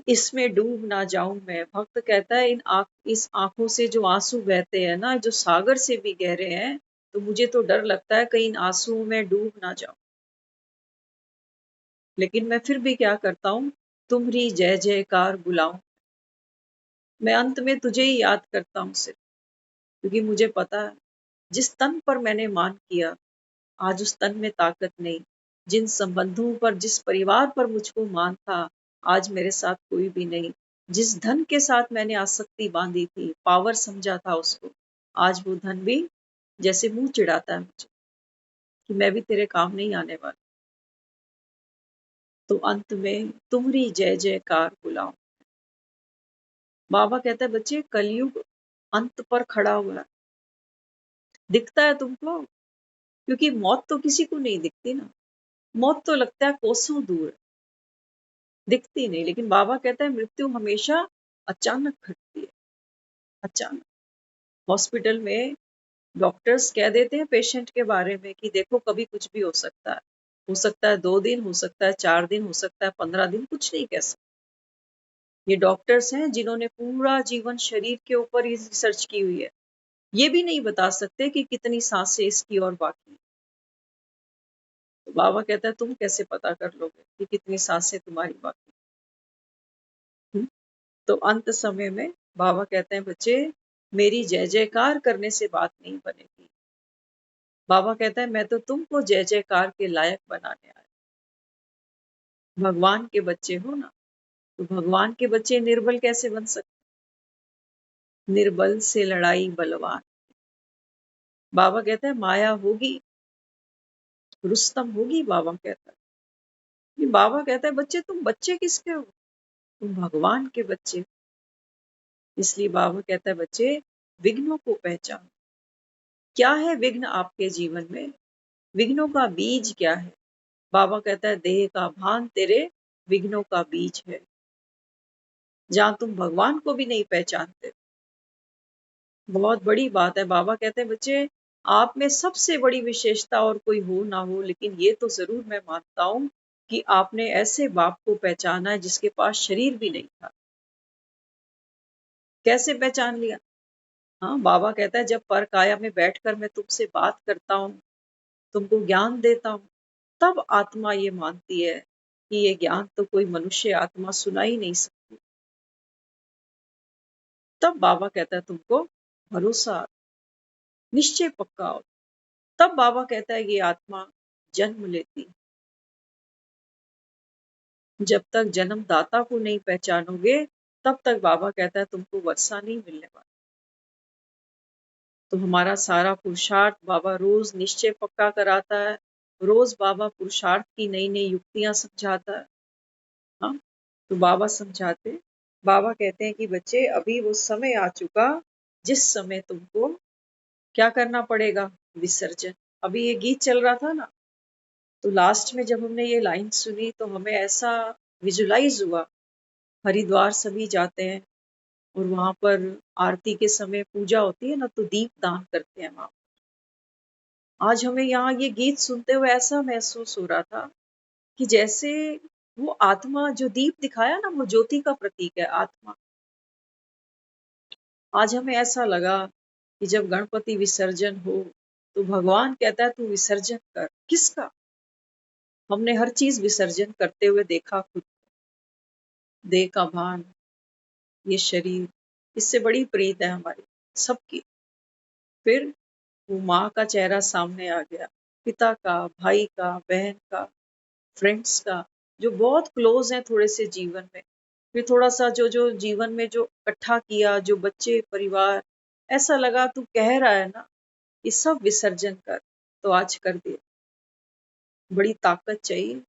इसमें डूब ना जाऊं मैं, भक्त कहता है इस आंखों से जो आंसू बहते हैं ना, जो सागर से भी गहरे हैं, तो मुझे तो डर लगता है कहीं इन आंसुओं में डूब ना जाऊं। लेकिन मैं फिर भी क्या करता हूँ, तुम्हारी जय जयकार बुलाऊं, मैं अंत में तुझे ही याद करता हूँ सिर्फ, क्योंकि मुझे पता है जिस तन पर मैंने मान किया, आज उस तन में ताकत नहीं। जिन संबंधों पर, जिस परिवार पर मुझको मान था, आज मेरे साथ कोई भी नहीं। जिस धन के साथ मैंने आसक्ति बांधी थी, पावर समझा था उसको, आज वो धन भी जैसे मुंह चिढ़ाता है मुझे कि मैं भी तेरे काम नहीं आने वाला। तो अंत में तुम्हारी जय जयकार बुलाऊं। बाबा कहता है बच्चे कलयुग अंत पर खड़ा हुआ है, दिखता है तुमको? क्योंकि मौत तो किसी को नहीं दिखती ना, मौत तो लगता है कोसों दूर है, दिखती नहीं। लेकिन बाबा कहता है मृत्यु हमेशा अचानक घटती है, अचानक। हॉस्पिटल में डॉक्टर्स कह देते हैं पेशेंट के बारे में कि देखो कभी कुछ भी हो सकता है 2 दिन, हो सकता है 4 दिन, हो सकता है 15 दिन, कुछ नहीं कह सकते। ये डॉक्टर्स हैं जिन्होंने पूरा जीवन शरीर के ऊपर ही रिसर्च की हुई है, ये भी नहीं बता सकते कि कितनी सांसें इसकी और बाकी हैं। तो बाबा कहता है तुम कैसे पता कर लोगे कि कितनी सांसें तुम्हारी बाकी हैं? तो अंत समय में बाबा कहते हैं बच्चे मेरी जय जयकार करने से बात नहीं बनेगी। बाबा कहता है मैं तो तुमको जय जयकार के लायक बनाने आया। भगवान के बच्चे हो ना, तो भगवान के बच्चे निर्बल कैसे बन सकते? निर्बल से लड़ाई बलवान। बाबा कहते हैं माया होगी, रुस्तम होगी। बाबा कहता है, ये बाबा कहता है बच्चे तुम बच्चे किसके हो? तुम भगवान के बच्चे हो। इसलिए बाबा कहता है बच्चे विघ्नों को पहचानो। क्या है विघ्न आपके जीवन में? विघ्नों का बीज क्या है? बाबा कहता है देह का भान तेरे विघ्नों का बीज है। जहां तुम भगवान को भी नहीं पहचानते, बहुत बड़ी बात है। बाबा कहते हैं बच्चे आप में सबसे बड़ी विशेषता और कोई हो ना हो, लेकिन ये तो जरूर मैं मानता हूं कि आपने ऐसे बाप को पहचाना है जिसके पास शरीर भी नहीं था। कैसे पहचान लिया? हाँ, बाबा कहता है जब पर काया में बैठकर मैं तुमसे बात करता हूँ, तुमको ज्ञान देता हूँ, तब आत्मा ये मानती है कि ये ज्ञान तो कोई मनुष्य आत्मा सुना ही नहीं सकती। तब बाबा कहता है तुमको भरोसा, निश्चय पक्का हो। तब बाबा कहता है ये आत्मा जन्म लेती। जब तक जन्मदाता को नहीं पहचानोगे, तब तक बाबा कहता है तुमको वर्षा नहीं मिलने वाला। तो हमारा सारा पुरुषार्थ बाबा रोज निश्चय पक्का कराता है। रोज बाबा पुरुषार्थ की नई नई युक्तियां समझाता है। हाँ, तो बाबा समझाते, बाबा कहते हैं कि बच्चे अभी वो समय आ चुका जिस समय तुमको क्या करना पड़ेगा? विसर्जन। अभी ये गीत चल रहा था ना, तो लास्ट में जब हमने ये लाइन सुनी तो हमें ऐसा विजुलाइज हुआ, हरिद्वार सभी जाते हैं और वहां पर आरती के समय पूजा होती है ना, तो दीप दान करते हैं वहां। आज हमें यहाँ ये गीत सुनते हुए ऐसा महसूस हो रहा था कि जैसे वो आत्मा जो दीप दिखाया ना, वो ज्योति का प्रतीक है आत्मा। आज हमें ऐसा लगा कि जब गणपति विसर्जन हो तो भगवान कहता है तू विसर्जन कर। किसका? हमने हर चीज विसर्जन करते हुए देखा खुद। देह का भान, ये शरीर, इससे बड़ी प्रीत है हमारी सबकी। फिर वो माँ का चेहरा सामने आ गया, पिता का, भाई का, बहन का, फ्रेंड्स का, जो बहुत क्लोज हैं थोड़े से जीवन में। फिर थोड़ा सा जो जो जीवन में जो इकट्ठा किया, जो बच्चे, परिवार, ऐसा लगा तू कह रहा है ना ये सब विसर्जन कर, तो आज कर दिया। बड़ी ताकत चाहिए।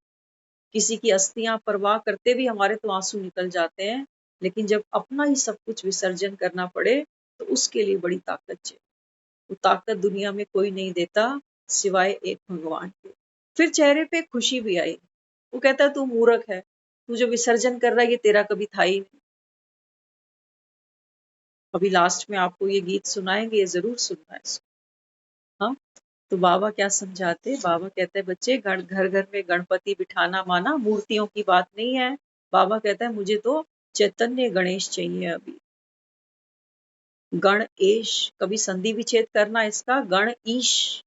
किसी की अस्थियां परवाह करते भी हमारे तो आंसू निकल जाते हैं, लेकिन जब अपना ही सब कुछ विसर्जन करना पड़े तो उसके लिए बड़ी ताकत चाहिए। वो ताकत दुनिया में कोई नहीं देता सिवाय एक भगवान के। फिर चेहरे पे खुशी भी आई। वो कहता है तू मूर्ख है, तू जो विसर्जन कर रहा है ये तेरा कभी था ही नहीं। अभी लास्ट में आपको ये गीत सुनाएंगे, ये जरूर सुनना है इसको। हाँ, तो बाबा क्या समझाते? बाबा कहते हैं बच्चे घर घर में गणपति बिठाना माना मूर्तियों की बात नहीं है। बाबा कहता है मुझे तो चैतन्य गणेश चाहिए अभी। गणेश, कभी संधि विच्छेद करना इसका, गण ईश,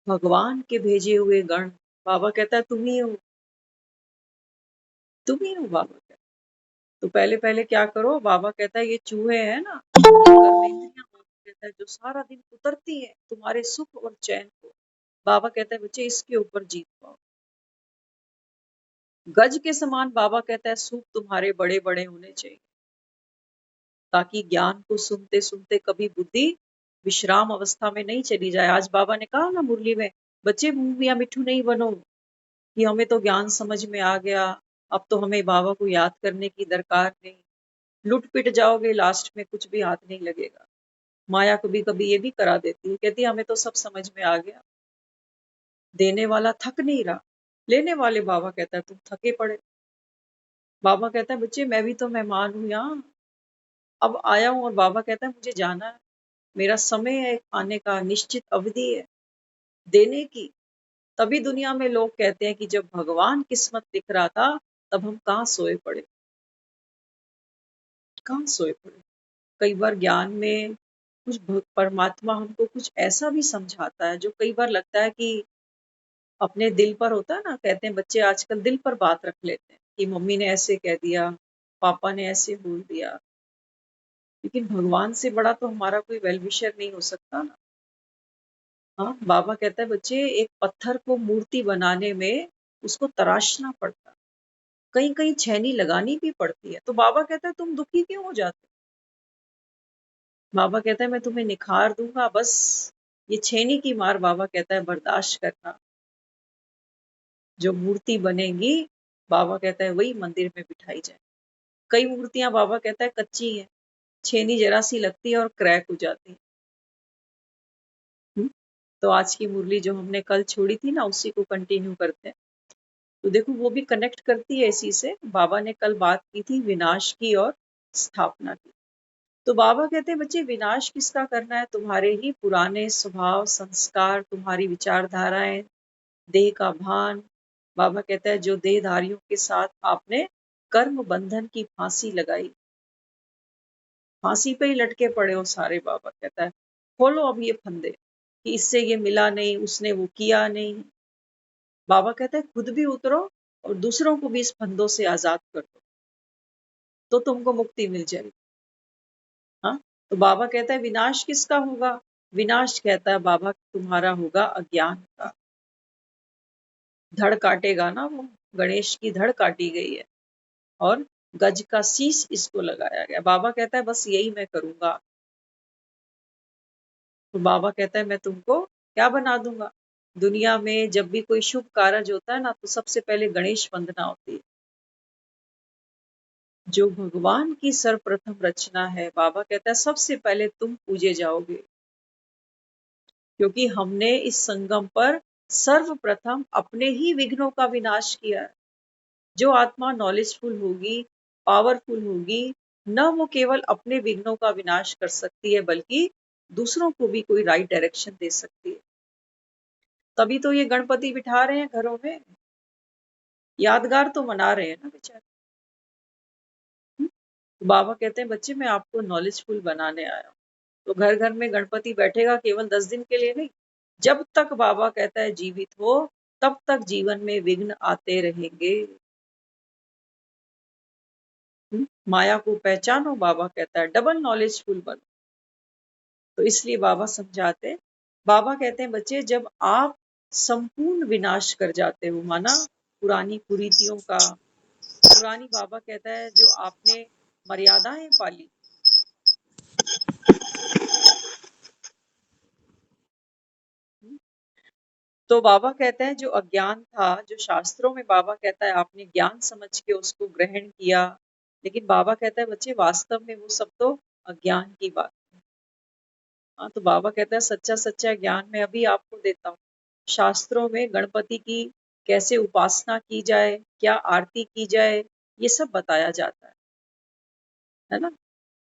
भगवान के भेजे हुए गण। बाबा कहता है तुम ही हो, तुम ही हो। बाबा कहता है तो पहले पहले क्या करो? बाबा कहता है ये चूहे हैं ना, ये कर्मेंद्रियां, बाबा कहता है जो सारा दिन उतरती है तुम्हारे सुख और चैन को, बाबा कहता है बच्चे इसके ऊपर जीत पाओ। गज के समान बाबा कहता है सूप तुम्हारे बड़े बड़े होने चाहिए, ताकि ज्ञान को सुनते सुनते कभी बुद्धि विश्राम अवस्था में नहीं चली जाए। आज बाबा ने कहा ना मुरली में, बच्चे मुंह या मिठू नहीं बनो कि हमें तो ज्ञान समझ में आ गया, अब तो हमें बाबा को याद करने की दरकार नहीं। लुट पिट जाओगे, लास्ट में कुछ भी हाथ नहीं लगेगा। माया कभी कभी ये भी करा देती है, कहती है हमें तो सब समझ में आ गया। देने वाला थक नहीं रहा, लेने वाले बाबा कहता है तुम थके पड़े। बाबा कहता है बच्चे मैं भी तो मेहमान हूँ यहाँ, अब आया हूँ। और बाबा कहता है मुझे जाना है, मेरा समय है आने का, निश्चित अवधि है देने की। तभी दुनिया में लोग कहते हैं कि जब भगवान किस्मत लिख रहा था तब हम कहाँ सोए पड़े, कहाँ सोए पड़े। कई बार ज्ञान में कुछ परमात्मा हमको कुछ ऐसा भी समझाता है जो कई बार लगता है कि अपने दिल पर होता है ना, कहते हैं बच्चे आजकल दिल पर बात रख लेते हैं कि मम्मी ने ऐसे कह दिया, पापा ने ऐसे बोल दिया। लेकिन भगवान से बड़ा तो हमारा कोई वेल विशर नहीं हो सकता ना। हाँ, बाबा कहता है बच्चे एक पत्थर को मूर्ति बनाने में उसको तराशना पड़ता है, कहीं कहीं छेनी लगानी भी पड़ती है। तो बाबा कहता है तुम दुखी क्यों हो जाते हो? बाबा कहता है मैं तुम्हें निखार दूंगा, बस ये छेनी की मार बाबा कहता है बर्दाश्त करना। जो मूर्ति बनेगी बाबा कहता है वही मंदिर में बिठाई जाए। कई मूर्तियां बाबा कहता है कच्ची हैं, छेनी जरा सी लगती है और क्रैक हो जाती है। तो आज की मुरली जो हमने कल छोड़ी थी ना, उसी को कंटिन्यू करते हैं। तो देखो वो भी कनेक्ट करती है इसी से। बाबा ने कल बात की थी विनाश की और स्थापना की। तो बाबा कहते हैं बच्चे विनाश किसका करना है? तुम्हारे ही पुराने स्वभाव संस्कार, तुम्हारी विचारधाराएं, देह का भान। बाबा कहता है जो देहधारियों के साथ आपने कर्म बंधन की फांसी लगाई, फांसी पे ही लटके पड़े हो सारे। बाबा कहता है खोलो अब ये फंदे कि इससे ये मिला नहीं, उसने वो किया नहीं। बाबा कहता है खुद भी उतरो और दूसरों को भी इस फंदों से आजाद कर दो, तो तुमको मुक्ति मिल जाएगी। हाँ, तो बाबा कहता है विनाश किसका होगा? विनाश कहता है बाबा तुम्हारा होगा अज्ञान का। धड़ काटेगा ना वो, गणेश की धड़ काटी गई है और गज का शीश इसको लगाया गया। बाबा कहता है बस यही मैं करूंगा। तो बाबा कहता है मैं तुमको क्या बना दूंगा? दुनिया में जब भी कोई शुभ कार्य होता है ना, तो सबसे पहले गणेश वंदना होती है, जो भगवान की सर्वप्रथम रचना है। बाबा कहता है सबसे पहले तुम पूजे जाओगे, क्योंकि हमने इस संगम पर सर्वप्रथम अपने ही विघ्नों का विनाश किया है। जो आत्मा नॉलेजफुल होगी, पावरफुल होगी, न वो केवल अपने विघ्नों का विनाश कर सकती है, बल्कि दूसरों को भी कोई राइट डायरेक्शन दे सकती है। तभी तो ये गणपति बिठा रहे हैं घरों में, यादगार तो मना रहे हैं ना बेचारे। तो बाबा कहते हैं बच्चे मैं आपको नॉलेजफुल बनाने आया हूँ। तो घर घर में गणपति बैठेगा केवल 10 दिन के लिए नहीं, जब तक बाबा कहता है जीवित हो तब तक जीवन में विघ्न आते रहेंगे। माया को पहचानो, बाबा कहता है डबल नॉलेजफुल बनो। तो इसलिए बाबा समझाते, बाबा कहते हैं बच्चे जब आप संपूर्ण विनाश कर जाते हो, माना पुरानी कुरीतियों का, पुरानी बाबा कहता है जो आपने मर्यादाएं पाली, तो बाबा कहते हैं जो अज्ञान था, जो शास्त्रों में बाबा कहता है आपने ज्ञान समझ के उसको ग्रहण किया, लेकिन बाबा कहता है बच्चे वास्तव में वो सब तो अज्ञान की बात है। हाँ, तो बाबा कहता है सच्चा सच्चा ज्ञान मैं अभी आपको देता हूँ। शास्त्रों में गणपति की कैसे उपासना की जाए, क्या आरती की जाए, ये सब बताया जाता है ना।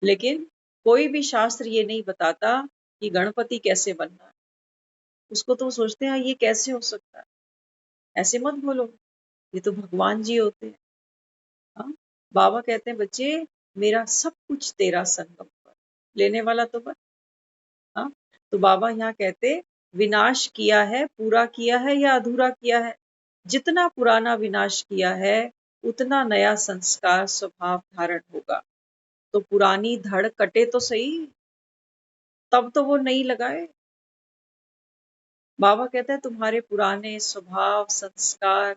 लेकिन कोई भी शास्त्र ये नहीं बताता कि गणपति कैसे बनना है। उसको तो सोचते हैं ये कैसे हो सकता है, ऐसे मत बोलो, ये तो भगवान जी होते हैं। हाँ? बाबा कहते हैं बच्चे मेरा सब कुछ तेरा संगम पर, लेने वाला तो बन। हाँ? तो बाबा यहाँ कहते विनाश किया है, पूरा किया है या अधूरा किया है? जितना पुराना विनाश किया है उतना नया संस्कार स्वभाव धारण होगा। तो पुरानी धड़ कटे तो सही, तब तो वो नहीं लगाए। बाबा कहता है तुम्हारे पुराने स्वभाव संस्कार,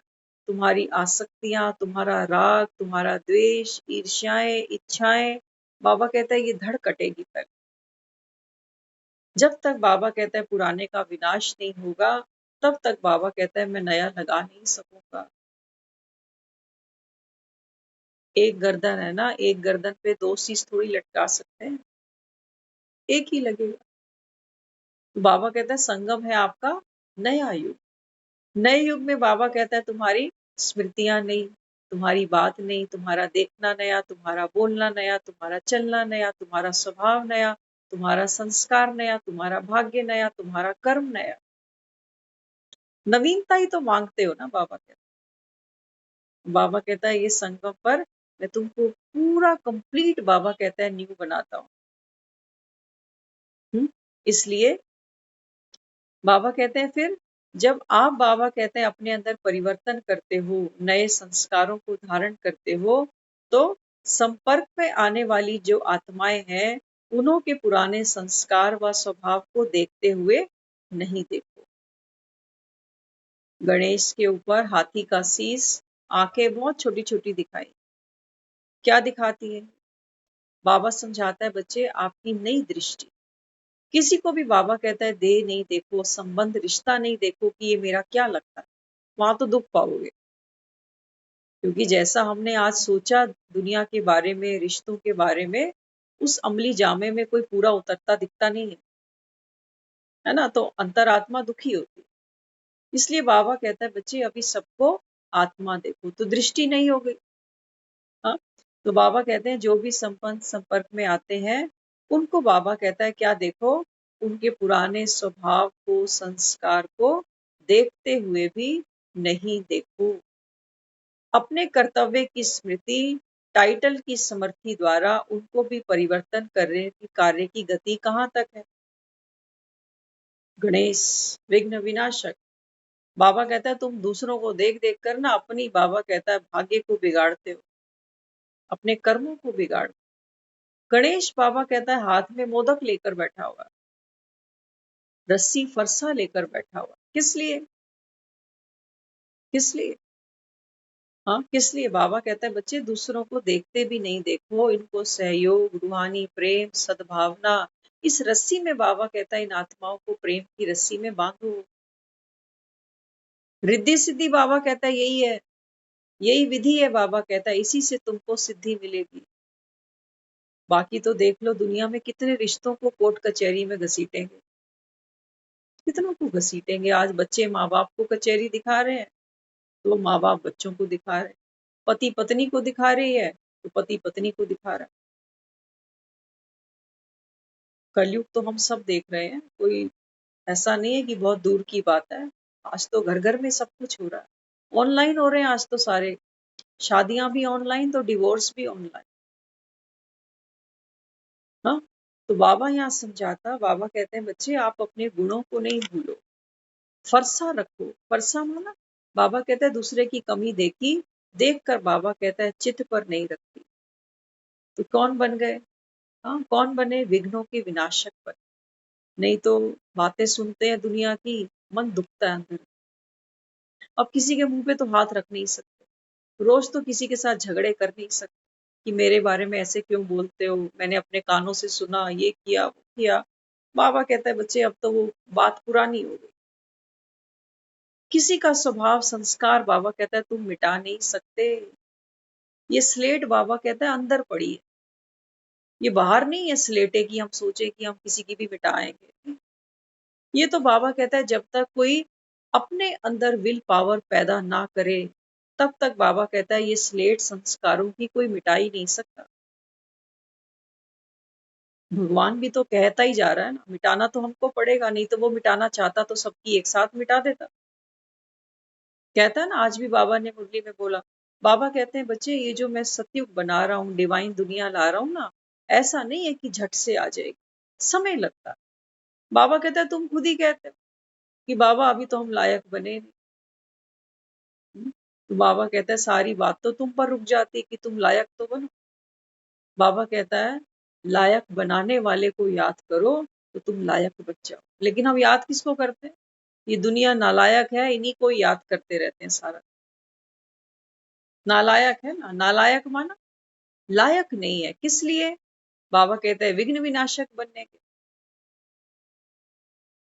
तुम्हारी आसक्तियां, तुम्हारा राग, तुम्हारा द्वेष, ईर्ष्याएं, इच्छाएं, बाबा कहता है ये धड़ कटेगी पहले। जब तक बाबा कहता है पुराने का विनाश नहीं होगा, तब तक बाबा कहता है मैं नया लगा नहीं सकूंगा। एक गर्दन है ना, एक गर्दन पे दो शीश थोड़ी लटका सकते हैं, एक ही लगेगा। तो बाबा कहता है संगम है आपका नया युग। नए युग में बाबा कहता है तुम्हारी स्मृतियां नहीं, तुम्हारी बात नहीं, तुम्हारा देखना नया, तुम्हारा बोलना नया, तुम्हारा चलना नया, तुम्हारा स्वभाव नया, तुम्हारा संस्कार नया, तुम्हारा भाग्य नया, तुम्हारा कर्म नया। नवीनता ही तो मांगते हो ना, बाबा कहता है। बाबा कहता है ये संगम पर मैं तुमको पूरा कंप्लीट, बाबा कहता है न्यू बनाता हूँ। इसलिए बाबा कहते हैं फिर जब आप बाबा कहते हैं अपने अंदर परिवर्तन करते हो, नए संस्कारों को धारण करते हो, तो संपर्क में आने वाली जो आत्माएं हैं, उन्हों के पुराने संस्कार व स्वभाव को देखते हुए नहीं देखो। गणेश के ऊपर हाथी का शीश, आंखें बहुत छोटी छोटी दिखाई, क्या दिखाती है? बाबा समझाता है बच्चे आपकी नई दृष्टि। किसी को भी बाबा कहता है देह नहीं देखो, संबंध रिश्ता नहीं देखो कि ये मेरा क्या लगता है, वहां तो दुख पाओगे। क्योंकि जैसा हमने आज सोचा दुनिया के बारे में, रिश्तों के बारे में, उस अमली जामे में कोई पूरा उतरता दिखता नहीं है ना? तो अंतरात्मा दुखी होती है। इसलिए बाबा कहता है बच्चे अभी सबको आत्मा देखो, तो दृष्टि नहीं हो गई। हाँ, तो बाबा कहते हैं जो भी संपर्क में आते हैं, उनको बाबा कहता है क्या देखो, उनके पुराने स्वभाव को, संस्कार को देखते हुए भी नहीं देखो। अपने कर्तव्य की स्मृति, टाइटल की समर्थी द्वारा उनको भी परिवर्तन करने की कार्य की गति कहाँ तक है? गणेश विघ्न विनाशक। बाबा कहता है तुम दूसरों को देख देख कर ना अपनी, बाबा कहता है भाग्य को बिगाड़ते हो, अपने कर्मों को बिगाड़। गणेश बाबा कहता है हाथ में मोदक लेकर बैठा हुआ, रस्सी फरसा लेकर बैठा हुआ, किस लिए? किस लिए? हाँ, किस लिए? बाबा कहता है बच्चे दूसरों को देखते भी नहीं देखो, इनको सहयोग, रूहानी प्रेम, सद्भावना, इस रस्सी में बाबा कहता है इन आत्माओं को प्रेम की रस्सी में बांधो। रिद्धि सिद्धि बाबा कहता है यही है, यही विधि है। बाबा कहता है इसी से तुमको सिद्धि मिलेगी। बाकी तो देख लो दुनिया में कितने रिश्तों को कोर्ट कचहरी में घसीटेंगे, कितनों को घसीटेंगे। आज बच्चे माँ बाप को कचहरी दिखा रहे हैं, तो माँ बाप बच्चों को दिखा रहे हैं। पति पत्नी को दिखा रही है, तो पति पत्नी को दिखा रहा है। कलयुग तो हम सब देख रहे हैं, कोई ऐसा नहीं है कि बहुत दूर की बात है। आज तो घर घर में सब कुछ हो रहा है, ऑनलाइन हो रहे हैं आज तो सारे, शादियां भी ऑनलाइन तो डिवोर्स भी ऑनलाइन। हाँ, तो बाबा यहाँ समझाता, बाबा कहते हैं बच्चे आप अपने गुणों को नहीं भूलो, फरसा रखो। फरसा माना बाबा कहते हैं दूसरे की कमी देखी, देख कर बाबा कहता है चित्त पर नहीं रखती। तो कौन बन गए? हाँ, कौन बने? विघ्नों के विनाशक बने। नहीं तो बातें सुनते हैं दुनिया की, मन दुखता है अंदर। अब किसी के मुंह पे तो हाथ रख नहीं सकते, रोज तो किसी के साथ झगड़े कर नहीं सकते कि मेरे बारे में ऐसे क्यों बोलते हो, मैंने अपने कानों से सुना, ये किया वो किया। बाबा कहता है बच्चे अब तो वो बात पुरानी हो गई। किसी का स्वभाव संस्कार बाबा कहता है तुम मिटा नहीं सकते। ये स्लेट बाबा कहता है अंदर पड़ी है, ये बाहर नहीं है स्लेटे की हम सोचे कि हम किसी की भी मिटाएंगे। ये तो बाबा कहता है जब तक कोई अपने अंदर विल पावर पैदा ना करे, तब तक बाबा कहता है ये स्लेट संस्कारों की कोई मिटा ही नहीं सकता। भगवान भी तो कहता ही जा रहा है ना, मिटाना तो हमको पड़ेगा, नहीं तो वो मिटाना चाहता तो सबकी एक साथ मिटा देता। कहता है ना, आज भी बाबा ने मुरली में बोला, बाबा कहते हैं बच्चे ये जो मैं सतयुग बना रहा हूँ, डिवाइन दुनिया ला रहा हूँ ना, ऐसा नहीं है कि झट से आ जाएगी, समय लगता है। बाबा कहता है तुम खुद ही कहते हो कि बाबा अभी तो हम लायक बने नहीं। तो बाबा कहता है सारी बात तो तुम पर रुक जाती कि तुम लायक तो बनो। बाबा कहता है लायक बनाने वाले को याद करो तो तुम लायक बन जाओ। लेकिन हम याद किसको करते हैं? ये दुनिया नालायक है, इन्हीं को याद करते रहते हैं सारा। नालायक है ना, नालायक माना लायक नहीं है। किस लिए? बाबा कहता है विघ्न विनाशक बनने के।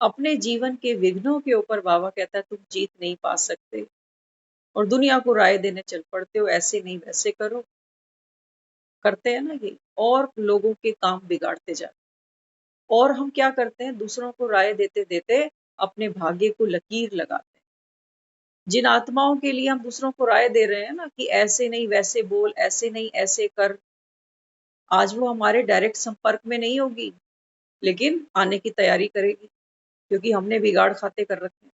अपने जीवन के विघ्नों के ऊपर बाबा कहता है तुम जीत नहीं पा सकते और दुनिया को राय देने चल पड़ते हो, ऐसे नहीं वैसे करो। करते हैं ना ये, और लोगों के काम बिगाड़ते जाते। और हम क्या करते हैं? दूसरों को राय देते देते अपने भाग्य को लकीर लगाते हैं। जिन आत्माओं के लिए हम दूसरों को राय दे रहे हैं ना कि ऐसे नहीं वैसे बोल, ऐसे नहीं ऐसे कर, आज वो हमारे डायरेक्ट संपर्क में नहीं होगी, लेकिन आने की तैयारी करेगी, क्योंकि हमने बिगाड़ खाते कर रखे हैं।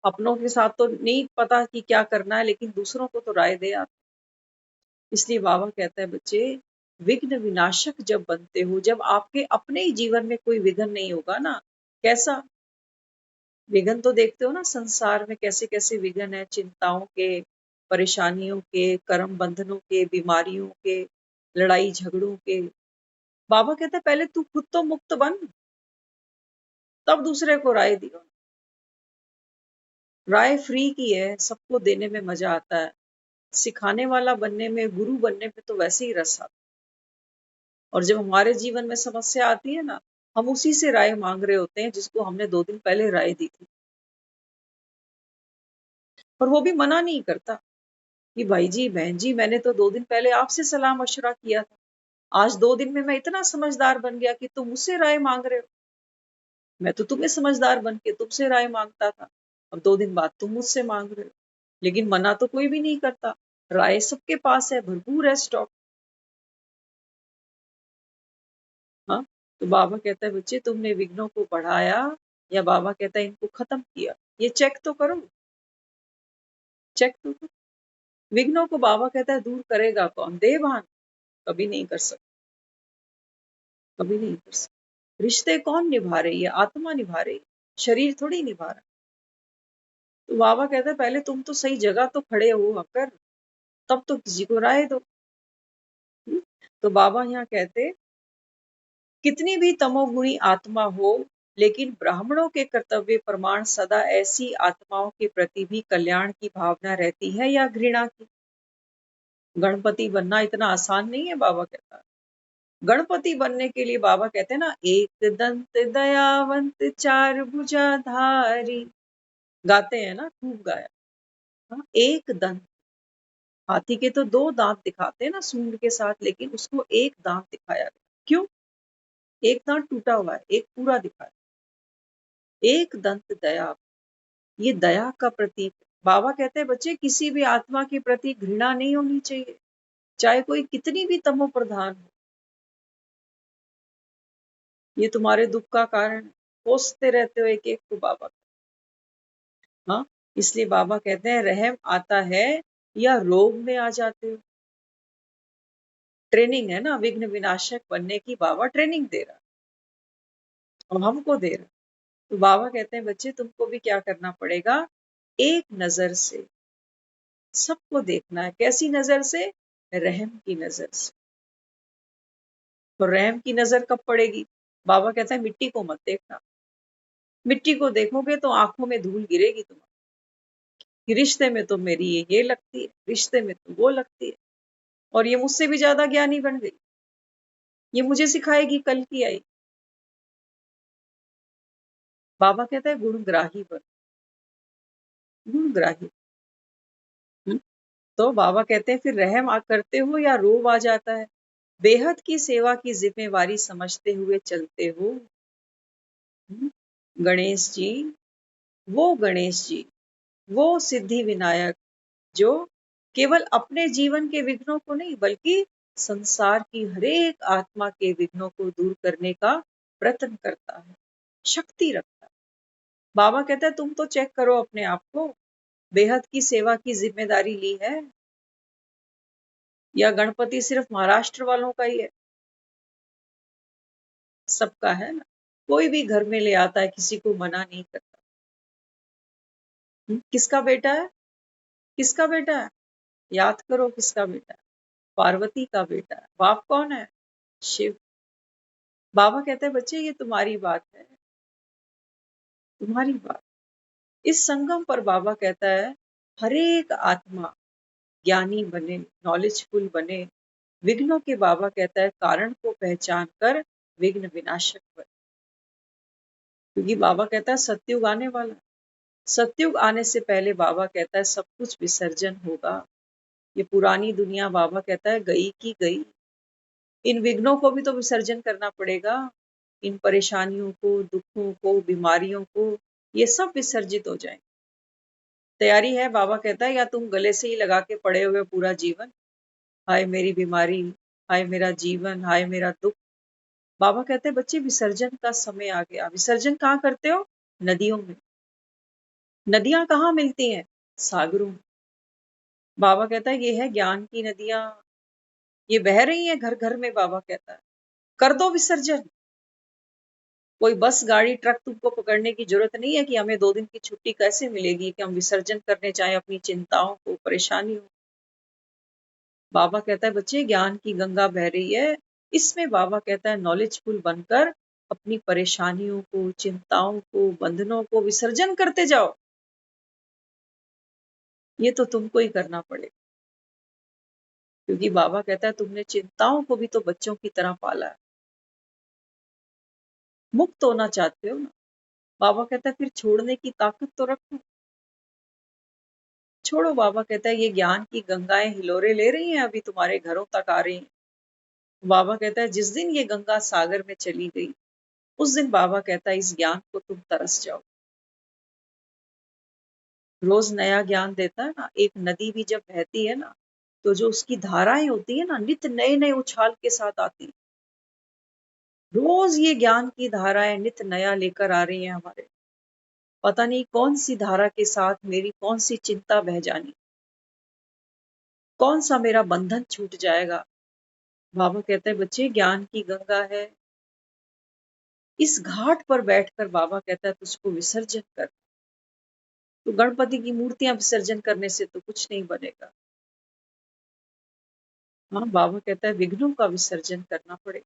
अपनों के साथ तो नहीं पता कि क्या करना है, लेकिन दूसरों को तो राय दे आते। इसलिए बाबा कहता है बच्चे विघ्न विनाशक जब बनते हो, जब आपके अपने ही जीवन में कोई विघ्न नहीं होगा ना, कैसा विघ्न तो देखते हो ना संसार में, कैसे कैसे विघ्न है, चिंताओं के, परेशानियों के, कर्म बंधनों के, बीमारियों के, लड़ाई झगड़ों के। बाबा कहता है पहले तू खुद तो मुक्त बन, तब दूसरे को राय दियो। राय फ्री की है, सबको देने में मजा आता है, सिखाने वाला बनने में, गुरु बनने में तो वैसे ही रस आता है। और जब हमारे जीवन में समस्या आती है ना, हम उसी से राय मांग रहे होते हैं जिसको हमने 2 दिन पहले राय दी थी, और वो भी मना नहीं करता कि भाई जी बहन जी मैंने तो 2 दिन पहले आपसे सलाह मशवरा किया था, आज 2 दिन में मैं इतना समझदार बन गया कि तुम मुझसे राय मांग रहे हो। मैं तो तुम्हें समझदार बन के तुमसे राय मांगता था, अब 2 दिन बाद तुम मुझसे मांग रहे हो। लेकिन मना तो कोई भी नहीं करता, राय सबके पास है, भरपूर है स्टॉक। हाँ, तो बाबा कहता है बच्चे तुमने विघ्नों को बढ़ाया, या बाबा कहता है इनको खत्म किया, ये चेक तो करो, चेक तो करो। विघ्नों को बाबा कहता है दूर करेगा कौन? देवान कभी नहीं कर सकता, कभी नहीं कर सकता। रिश्ते कौन निभा रही है? आत्मा निभा रही है, शरीर थोड़ी निभा रहा। तो बाबा कहता है पहले तुम तो सही जगह तो खड़े हो आकर, तब तो किसी को राय दो। तो बाबा यहाँ कहते कितनी भी तमोगुणी आत्मा हो, लेकिन ब्राह्मणों के कर्तव्य प्रमाण सदा ऐसी आत्माओं के प्रति भी कल्याण की भावना रहती है या घृणा की? गणपति बनना इतना आसान नहीं है, बाबा कहता है। गणपति बनने के लिए बाबा कहते हैं ना, एक दंत दयावंत चार भुजाधारी, गाते हैं ना, खूब गाया। हाँ, एक दंत, हाथी के तो 2 दांत दिखाते हैं ना सूंड के साथ, लेकिन उसको एक दांत दिखाया गया। क्यों? एक दांत टूटा हुआ है, एक पूरा दिखाया। एक दंत दया, ये दया का प्रतीक। बाबा कहते हैं बच्चे किसी भी आत्मा के प्रति घृणा नहीं होनी चाहिए, चाहे कोई कितनी भी तमो प्रधान हो। ये तुम्हारे दुख का कारण है, कोसते रहते हो एक एक को बाबा। हाँ, इसलिए बाबा कहते हैं रहम आता है या रोग में आ जाते हो। ट्रेनिंग है ना, विघ्न विनाशक बनने की बाबा ट्रेनिंग दे रहा, और हमको दे रहा। तो बाबा कहते हैं बच्चे तुमको भी क्या करना पड़ेगा, एक नजर से सबको देखना है। कैसी नजर से? रहम की नजर से। तो रहम की नजर कब पड़ेगी? बाबा कहता है मिट्टी को मत देखना, मिट्टी को देखोगे तो आंखों में धूल गिरेगी तुम्हारी, कि रिश्ते में तो मेरी ये लगती है, रिश्ते में तो वो लगती है, और ये मुझसे भी ज्यादा ज्ञानी बन गई, ये मुझे सिखाएगी कल की आई। बाबा कहता है गुणग्राही बन, गुणग्राही। तो बाबा कहते हैं फिर रहम करते हो या रोब आ जाता है? बेहद की सेवा की जिम्मेवारी समझते हुए चलते हो। गणेश जी, वो गणेश जी, वो सिद्धि विनायक जो केवल अपने जीवन के विघ्नों को नहीं, बल्कि संसार की हरेक आत्मा के विघ्नों को दूर करने का प्रयत्न करता है, शक्ति रखता है। बाबा कहता है तुम तो चेक करो अपने आप को, बेहद की सेवा की जिम्मेदारी ली है, या गणपति सिर्फ महाराष्ट्र वालों का ही है? सबका है ना, कोई भी घर में ले आता है, किसी को मना नहीं करता। किसका बेटा है? किसका बेटा है? याद करो किसका बेटा है? पार्वती का बेटा है। बाप कौन है? शिव। बाबा कहते हैं बच्चे ये तुम्हारी बात है, तुम्हारी बात। इस संगम पर बाबा कहता है हर एक आत्मा ज्ञानी बने, नॉलेजफुल बने। विघ्नों के बाबा कहता है कारण को पहचान कर विघ्न विनाशक बने, क्योंकि बाबा कहता है सतयुग आने वाला है। सतयुग आने से पहले बाबा कहता है सब कुछ विसर्जन होगा। ये पुरानी दुनिया बाबा कहता है गई की गई, इन विघ्नों को भी तो विसर्जन करना पड़ेगा, इन परेशानियों को, दुखों को, बीमारियों को, ये सब विसर्जित हो जाए। तैयारी है? बाबा कहता है या तुम गले से ही लगा के पड़े हुए पूरा जीवन, हाय मेरी बीमारी, हाय मेरा जीवन, हाय मेरा दुख। बाबा कहते हैं बच्चे विसर्जन का समय आ गया। विसर्जन कहाँ करते हो? नदियों में। नदियां कहाँ मिलती हैं? सागरों में। बाबा कहता है ये है ज्ञान की नदियां, ये बह रही है घर घर में, बाबा कहता है कर दो विसर्जन। कोई बस गाड़ी ट्रक तुमको पकड़ने की जरूरत नहीं है कि हमें 2 दिन की छुट्टी कैसे मिलेगी कि हम विसर्जन करने चाहे अपनी चिंताओं को, परेशानियों। बाबा कहता है बच्चे ज्ञान की गंगा बह रही है, इसमें बाबा कहता है नॉलेजफुल बनकर अपनी परेशानियों को, चिंताओं को, बंधनों को विसर्जन करते जाओ। ये तो तुमको ही करना पड़ेगा, क्योंकि बाबा कहता है तुमने चिंताओं को भी तो बच्चों की तरह पाला है। मुक्त होना चाहते हो ना, बाबा कहता है फिर छोड़ने की ताकत तो रखो। छोड़ो, बाबा कहता है ये ज्ञान की गंगाएं हिलोरे ले रही हैं, अभी तुम्हारे घरों तक आ रही हैं। बाबा कहता है जिस दिन ये गंगा सागर में चली गई, उस दिन बाबा कहता है इस ज्ञान को तुम तरस जाओ। रोज नया ज्ञान देता है ना। एक नदी भी जब बहती है ना, तो जो उसकी धाराएं होती है ना, नित नए नए उछाल के साथ आती हैं। रोज ये ज्ञान की धाराएं नित नया लेकर आ रही हैं हमारे। पता नहीं कौन सी धारा के साथ मेरी कौन सी चिंता बह जानी, कौन सा मेरा बंधन छूट जाएगा। बाबा कहते हैं बच्चे ज्ञान की गंगा है, इस घाट पर बैठकर बाबा कहता है तुझको विसर्जन कर। तो गणपति की मूर्तियां विसर्जन करने से तो कुछ नहीं बनेगा। हाँ, बाबा कहता है विघ्नों का विसर्जन करना पड़ेगा।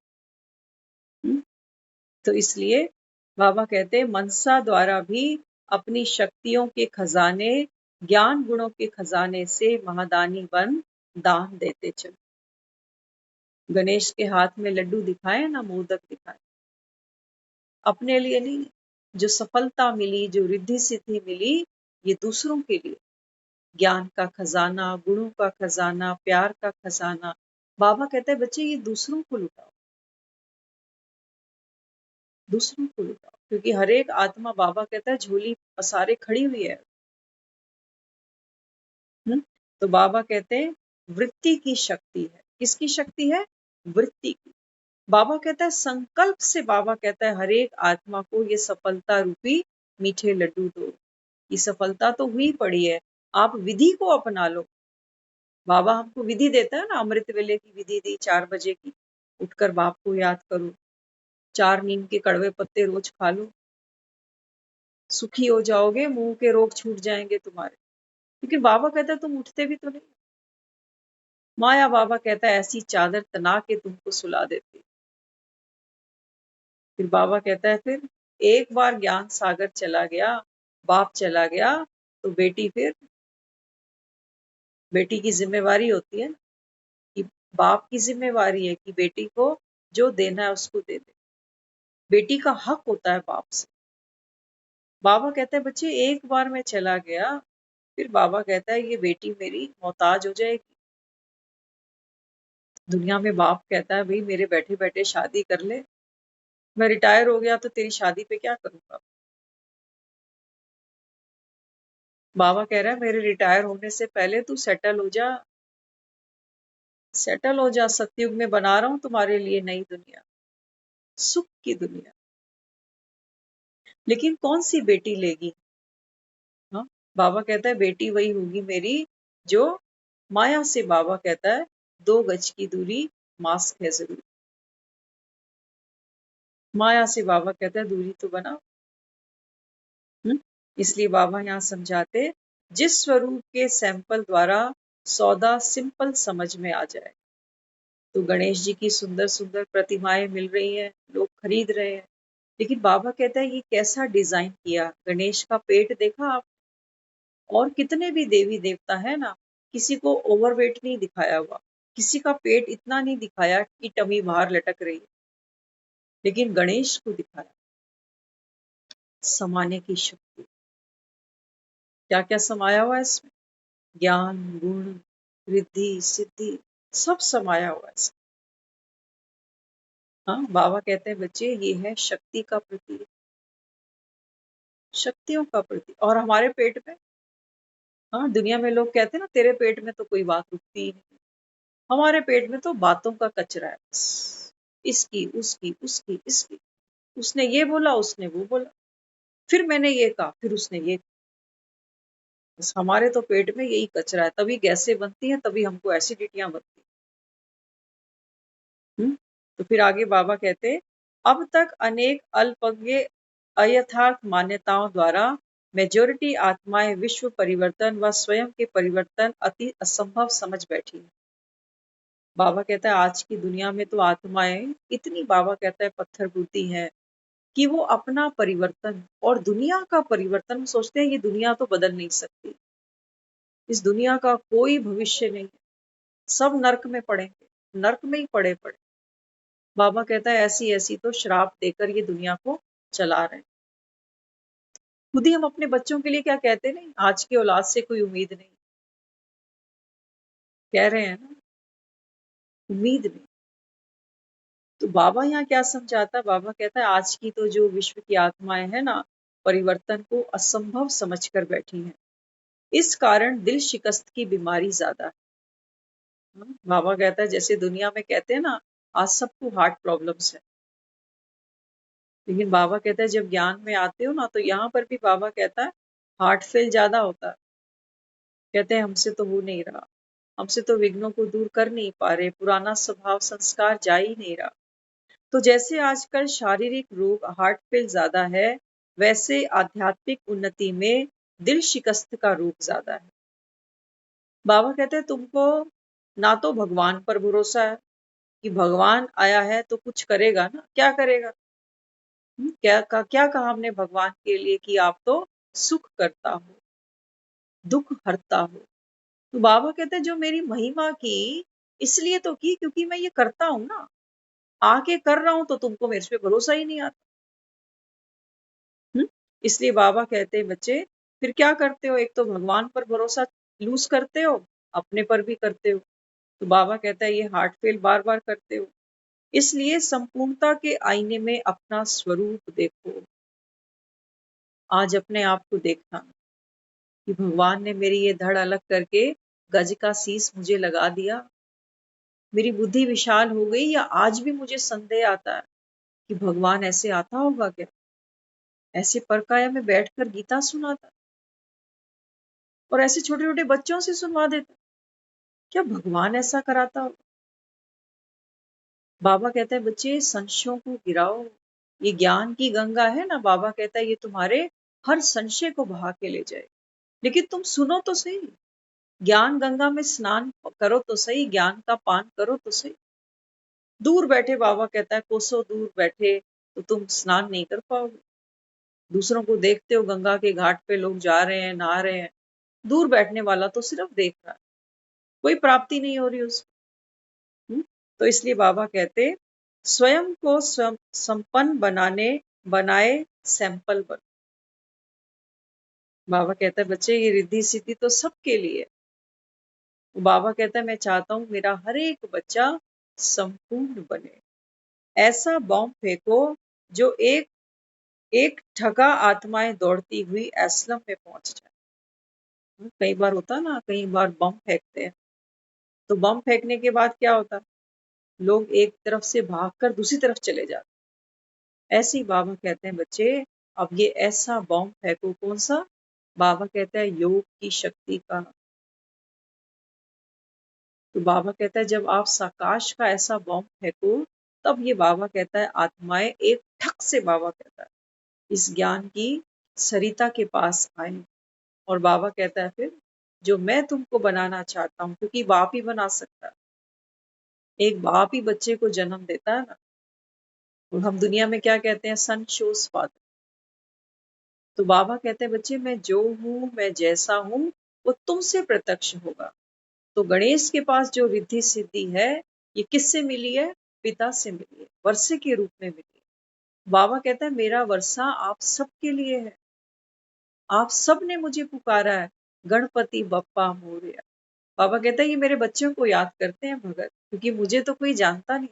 तो इसलिए बाबा कहते हैं मनसा द्वारा भी अपनी शक्तियों के खजाने, ज्ञान गुणों के खजाने से महादानी बन दान देते चलो। गणेश के हाथ में लड्डू दिखाए ना, मोदक दिखाए, अपने लिए नहीं। जो सफलता मिली, जो रिद्धि सिद्धि मिली, ये दूसरों के लिए। ज्ञान का खजाना, गुणों का खजाना, प्यार का खजाना। बाबा कहते हैं बच्चे ये दूसरों को लुटाओ, दूसरों को लुटाओ, क्योंकि हर एक आत्मा बाबा कहता है झोली पसारे खड़ी हुई है। तो बाबा कहते हैं वृत्ति की शक्ति है। किसकी शक्ति है? वृत्ति की। बाबा कहता है संकल्प से, बाबा कहता है हर एक आत्मा को ये सफलता रूपी मीठे लड्डू दो। ये सफलता तो हुई पड़ी है, आप विधि को अपना लो। बाबा हमको विधि देता है ना, अमृत वेले की विधि दी 4 बजे की, उठकर बाप को याद करो, 4 नीम के कड़वे पत्ते रोज खा लो, सुखी हो जाओगे, मुंह के रोग छूट जाएंगे तुम्हारे। क्योंकि बाबा कहता है तुम उठते भी तो नहीं। माया बाबा कहता है ऐसी चादर तना के तुमको सुला देती। फिर बाबा कहता है फिर एक बार ज्ञान सागर चला गया, बाप चला गया, तो बेटी फिर, बेटी की जिम्मेवारी होती है ना, कि बाप की जिम्मेवारी है कि बेटी को जो देना है उसको दे दे। बेटी का हक होता है बाप से। बाबा कहता है बच्चे एक बार मैं चला गया, फिर बाबा कहता है ये बेटी मेरी मोहताज हो जाएगी। दुनिया में बाप कहता है भाई मेरे बैठे बैठे शादी कर ले, मैं रिटायर हो गया तो तेरी शादी पे क्या करूंगा। बाबा कह रहा है मेरे रिटायर होने से पहले तू सेटल हो जा, सेटल हो जा। सतयुग में बना रहा हूं तुम्हारे लिए नई दुनिया, सुख की दुनिया। लेकिन कौन सी बेटी लेगी? हाँ, बाबा कहता है बेटी वही होगी मेरी जो माया से, बाबा कहता है 2 गज की दूरी मास्क है जरूर। माया से बाबा कहता है दूरी तो बनाओ। इसलिए बाबा यहाँ समझाते जिस स्वरूप के सैंपल द्वारा सौदा सिंपल समझ में आ जाए। तो गणेश जी की सुंदर सुंदर प्रतिमाएं मिल रही हैं, लोग खरीद रहे हैं, लेकिन बाबा कहता है ये कैसा डिजाइन किया। गणेश का पेट देखा आप? और कितने भी देवी देवता है ना, किसी को ओवरवेट नहीं दिखाया हुआ, किसी का पेट इतना नहीं दिखाया कि टमी बाहर लटक रही है, लेकिन गणेश को दिखाया समाने की शक्ति। क्या क्या समाया हुआ है इसमें? ज्ञान, गुण, रिद्धि, सिद्धि, सब समाया हुआ है इसमें। हाँ, बाबा कहते हैं बच्चे ये है शक्ति का प्रतीक, शक्तियों का प्रतीक। और हमारे पेट में, हाँ, दुनिया में लोग कहते हैं ना तेरे पेट में तो कोई बात रुकती ही नहीं, हमारे पेट में तो बातों का कचरा है बस। इसकी, उसकी, उसकी, इसकी, उसने ये बोला, उसने वो बोला, फिर मैंने ये कहा, फिर उसने ये कहा। बस हमारे तो पेट में यही कचरा है, तभी गैसें बनती हैं, तभी हमको एसिडिटियां बनती हैं। तो फिर आगे बाबा कहते, अब तक अनेक अल्पज्ञ अयथार्थ मान्यताओं द्वारा मेजॉरिटी आत्माएं विश्व परिवर्तन व स्वयं के परिवर्तन अति असंभव समझ बैठी है। बाबा कहता है आज की दुनिया में तो आत्माएं इतनी, बाबा कहता है, पत्थर बुद्धि है कि वो अपना परिवर्तन और दुनिया का परिवर्तन सोचते हैं ये दुनिया तो बदल नहीं सकती, इस दुनिया का कोई भविष्य नहीं है, सब नर्क में पड़ेंगे, नर्क में ही पड़े पड़े। बाबा कहता है ऐसी ऐसी तो श्राप देकर ये दुनिया को चला रहे हैं। खुद ही हम अपने बच्चों के लिए क्या कहते नहीं, आज की औलाद से कोई उम्मीद नहीं, कह रहे हैं ना, उम्मीद नहीं। तो बाबा यहाँ क्या समझाता, बाबा कहता है आज की तो जो विश्व की आत्माएं हैं ना, परिवर्तन को असंभव समझकर बैठी हैं, इस कारण दिल शिकस्त की बीमारी ज्यादा है। बाबा कहता है जैसे दुनिया में कहते हैं ना आज सबको हार्ट प्रॉब्लम्स है, लेकिन बाबा कहता है जब ज्ञान में आते हो ना तो यहाँ पर भी बाबा कहता है हार्ट फेल ज्यादा होता है। कहते हैं हमसे तो हो नहीं रहा, हमसे तो विघ्नों को दूर कर नहीं पा रहे, पुराना स्वभाव संस्कार जा ही नहीं रहा। तो जैसे आजकल शारीरिक रोग हार्ट फेल ज्यादा है, वैसे आध्यात्मिक उन्नति में दिल शिकस्त का रोग ज्यादा है। बाबा कहते हैं तुमको ना तो भगवान पर भरोसा है कि भगवान आया है तो कुछ करेगा ना, क्या करेगा? क्या कहा हमने भगवान के लिए कि आप तो सुख करता हो, दुख हरता हो। तो बाबा कहते हैं जो मेरी महिमा की इसलिए तो की क्योंकि मैं ये करता हूं ना, आके कर रहा हूं तो तुमको मेरे पे भरोसा ही नहीं आता। इसलिए बाबा कहते हैं बच्चे फिर क्या करते हो, एक तो भगवान पर भरोसा लूज करते हो, अपने पर भी करते हो। तो बाबा कहता है ये हार्ट फेल बार बार करते हो, इसलिए संपूर्णता के आईने में अपना स्वरूप देखो। आज अपने आप को देखना कि भगवान ने मेरी ये धड़ अलग करके गज का शीस मुझे लगा दिया, मेरी बुद्धि विशाल हो गई, या आज भी मुझे संदेह आता है कि भगवान ऐसे आता होगा क्या, ऐसे परकाया में बैठकर गीता सुनाता और ऐसे छोटे छोटे बच्चों से सुनवा देता, क्या भगवान ऐसा कराता होगा? बाबा कहता है बच्चे संशयों को गिराओ, ये ज्ञान की गंगा है ना, बाबा कहता है ये तुम्हारे हर संशय को बहा के ले जाए, लेकिन तुम सुनो तो सही, ज्ञान गंगा में स्नान करो तो सही, ज्ञान का पान करो तो सही। दूर बैठे बाबा कहता है कोसों दूर बैठे तो तुम स्नान नहीं कर पाओगे। दूसरों को देखते हो गंगा के घाट पे लोग जा रहे हैं, नहा रहे हैं, दूर बैठने वाला तो सिर्फ देख रहा है, कोई प्राप्ति नहीं हो रही उसको। तो इसलिए बाबा कहते स्वयं को संपन्न बनाए सैंपल बन। बाबा कहता है बच्चे ये रिद्धि सिद्धि तो सबके लिए है। बाबा कहता है मैं चाहता हूं मेरा हर एक बच्चा संपूर्ण बने, ऐसा बॉम्ब फेंको जो एक एक ठगा आत्माएं दौड़ती हुई एस्लम में पहुंच जाए। कई बार होता ना, कई बार बम फेंकते हैं तो बम फेंकने के बाद क्या होता है, लोग एक तरफ से भागकर दूसरी तरफ चले जाते। ऐसे ही बाबा कहते हैं बच्चे अब ये ऐसा बॉम्ब फेंको, कौन सा? बाबा कहता है योग की शक्ति का। तो बाबा कहता है जब आप साकाश का ऐसा बॉम्ब फेंको तब ये बाबा कहता है आत्माएं एक ठक से, बाबा कहता है, इस ज्ञान की सरिता के पास आए। और बाबा कहता है फिर जो मैं तुमको बनाना चाहता हूँ, क्योंकि बाप ही बना सकता है, एक बाप ही बच्चे को जन्म देता है ना। और हम दुनिया में क्या कहते हैं, सन शोज फादर। तो बाबा कहते हैं बच्चे मैं जो हूँ, मैं जैसा हूँ वो तुमसे प्रत्यक्ष होगा। तो गणेश के पास जो रिद्धि सिद्धि है ये किससे मिली है? पिता से मिली है, वर्षे के रूप में मिली है। बाबा कहता है मेरा वर्षा आप सबके लिए है, आप सब ने मुझे पुकारा है, गणपति बप्पा मोरया। बाबा कहता है ये मेरे बच्चों को याद करते हैं भगत, क्योंकि मुझे तो कोई जानता नहीं,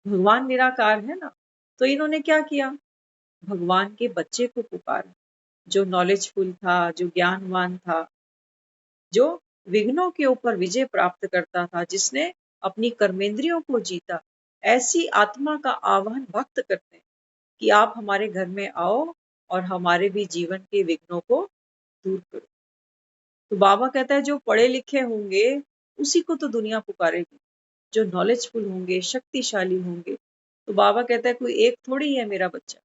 भगवान निराकार है ना। तो इन्होंने क्या किया, भगवान के बच्चे को पुकारा, जो नॉलेजफुल था, जो ज्ञानवान था, जो विघ्नों के ऊपर विजय प्राप्त करता था, जिसने अपनी कर्मेंद्रियों को जीता। ऐसी आत्मा का आह्वान भक्त करते हैं कि आप हमारे घर में आओ और हमारे भी जीवन के विघ्नों को दूर करो। तो बाबा कहता है जो पढ़े लिखे होंगे उसी को तो दुनिया पुकारेगी, जो नॉलेजफुल होंगे, शक्तिशाली होंगे। तो बाबा कहता है कोई एक थोड़ी है मेरा बच्चा।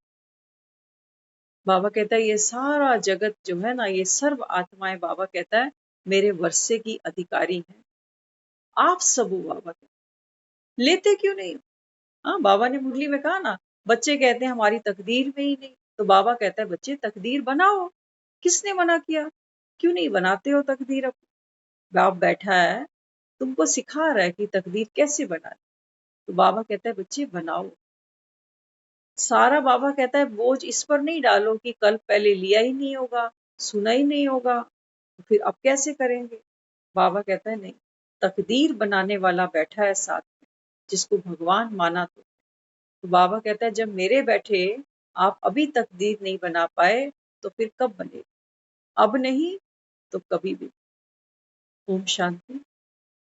बाबा कहता है ये सारा जगत जो है ना, ये सर्व आत्माएं, बाबा कहता है मेरे वर्षे की अधिकारी हैं। आप सब हो, बाबा कहता है। लेते क्यों नहीं हो? हाँ, बाबा ने मुरली में कहा ना, बच्चे कहते हैं हमारी तकदीर में ही नहीं। तो बाबा कहता है बच्चे तकदीर बनाओ। किसने मना किया? क्यों नहीं बनाते हो तकदीर? बाप बैठा है, तुमको सिखा रहा है कि तकदीर कैसे बनाए। तो बाबा कहता है बच्चे बनाओ। सारा बाबा कहता है बोझ इस पर नहीं डालो कि कल पहले लिया ही नहीं होगा, सुना ही नहीं होगा, तो फिर अब कैसे करेंगे। बाबा कहता है नहीं, तकदीर बनाने वाला बैठा है साथ में, जिसको भगवान माना। तो बाबा कहता है जब मेरे बैठे आप अभी तकदीर नहीं बना पाए, तो फिर कब बनेगा? अब नहीं तो कभी भी। ओम शांति।